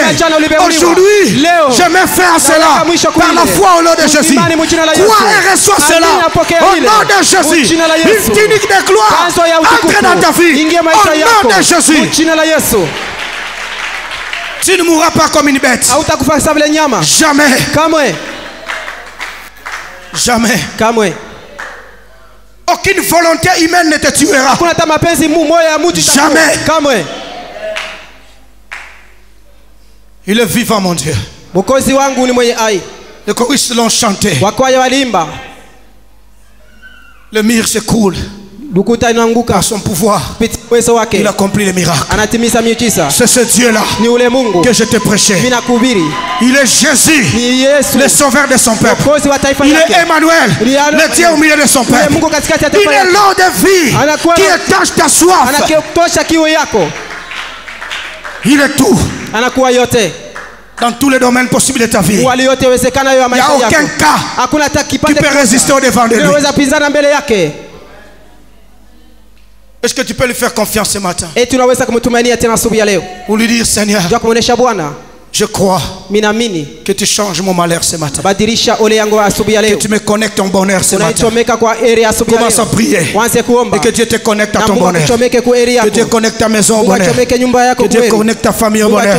aujourd'hui, je mets fin à cela. Par la foi au nom de Jésus. Crois et reçois cela. Au nom de Jésus, une tunique de gloire entre dans ta vie. Au nom de Jésus. Tu ne mourras pas comme une bête. Jamais. Jamais. Aucune volonté humaine ne te tuera. Jamais. Il est vivant, mon Dieu. Les choristes l'ont chanté. Le mur s'écroule. Par son pouvoir, il accomplit les miracles. C'est ce Dieu-là que je te prêchais. Il est Jésus, le sauveur de son peuple. Il est Emmanuel, le Dieu au milieu de son peuple. Il est l'eau de vie qui étanche ta soif. Il est tout. Dans tous les domaines possibles de ta vie. Il n'y a aucun cas qui peut résister au devant de lui. Est-ce que tu peux lui faire confiance ce matin? Ou lui dire, Seigneur, je crois que tu changes mon malheur ce matin. Que tu me connectes ton bonheur ce matin. Commence à prier. Et que Dieu te connecte à ton bonheur. Que Dieu connecte ta maison au bonheur. Que Dieu connecte ta famille au bonheur.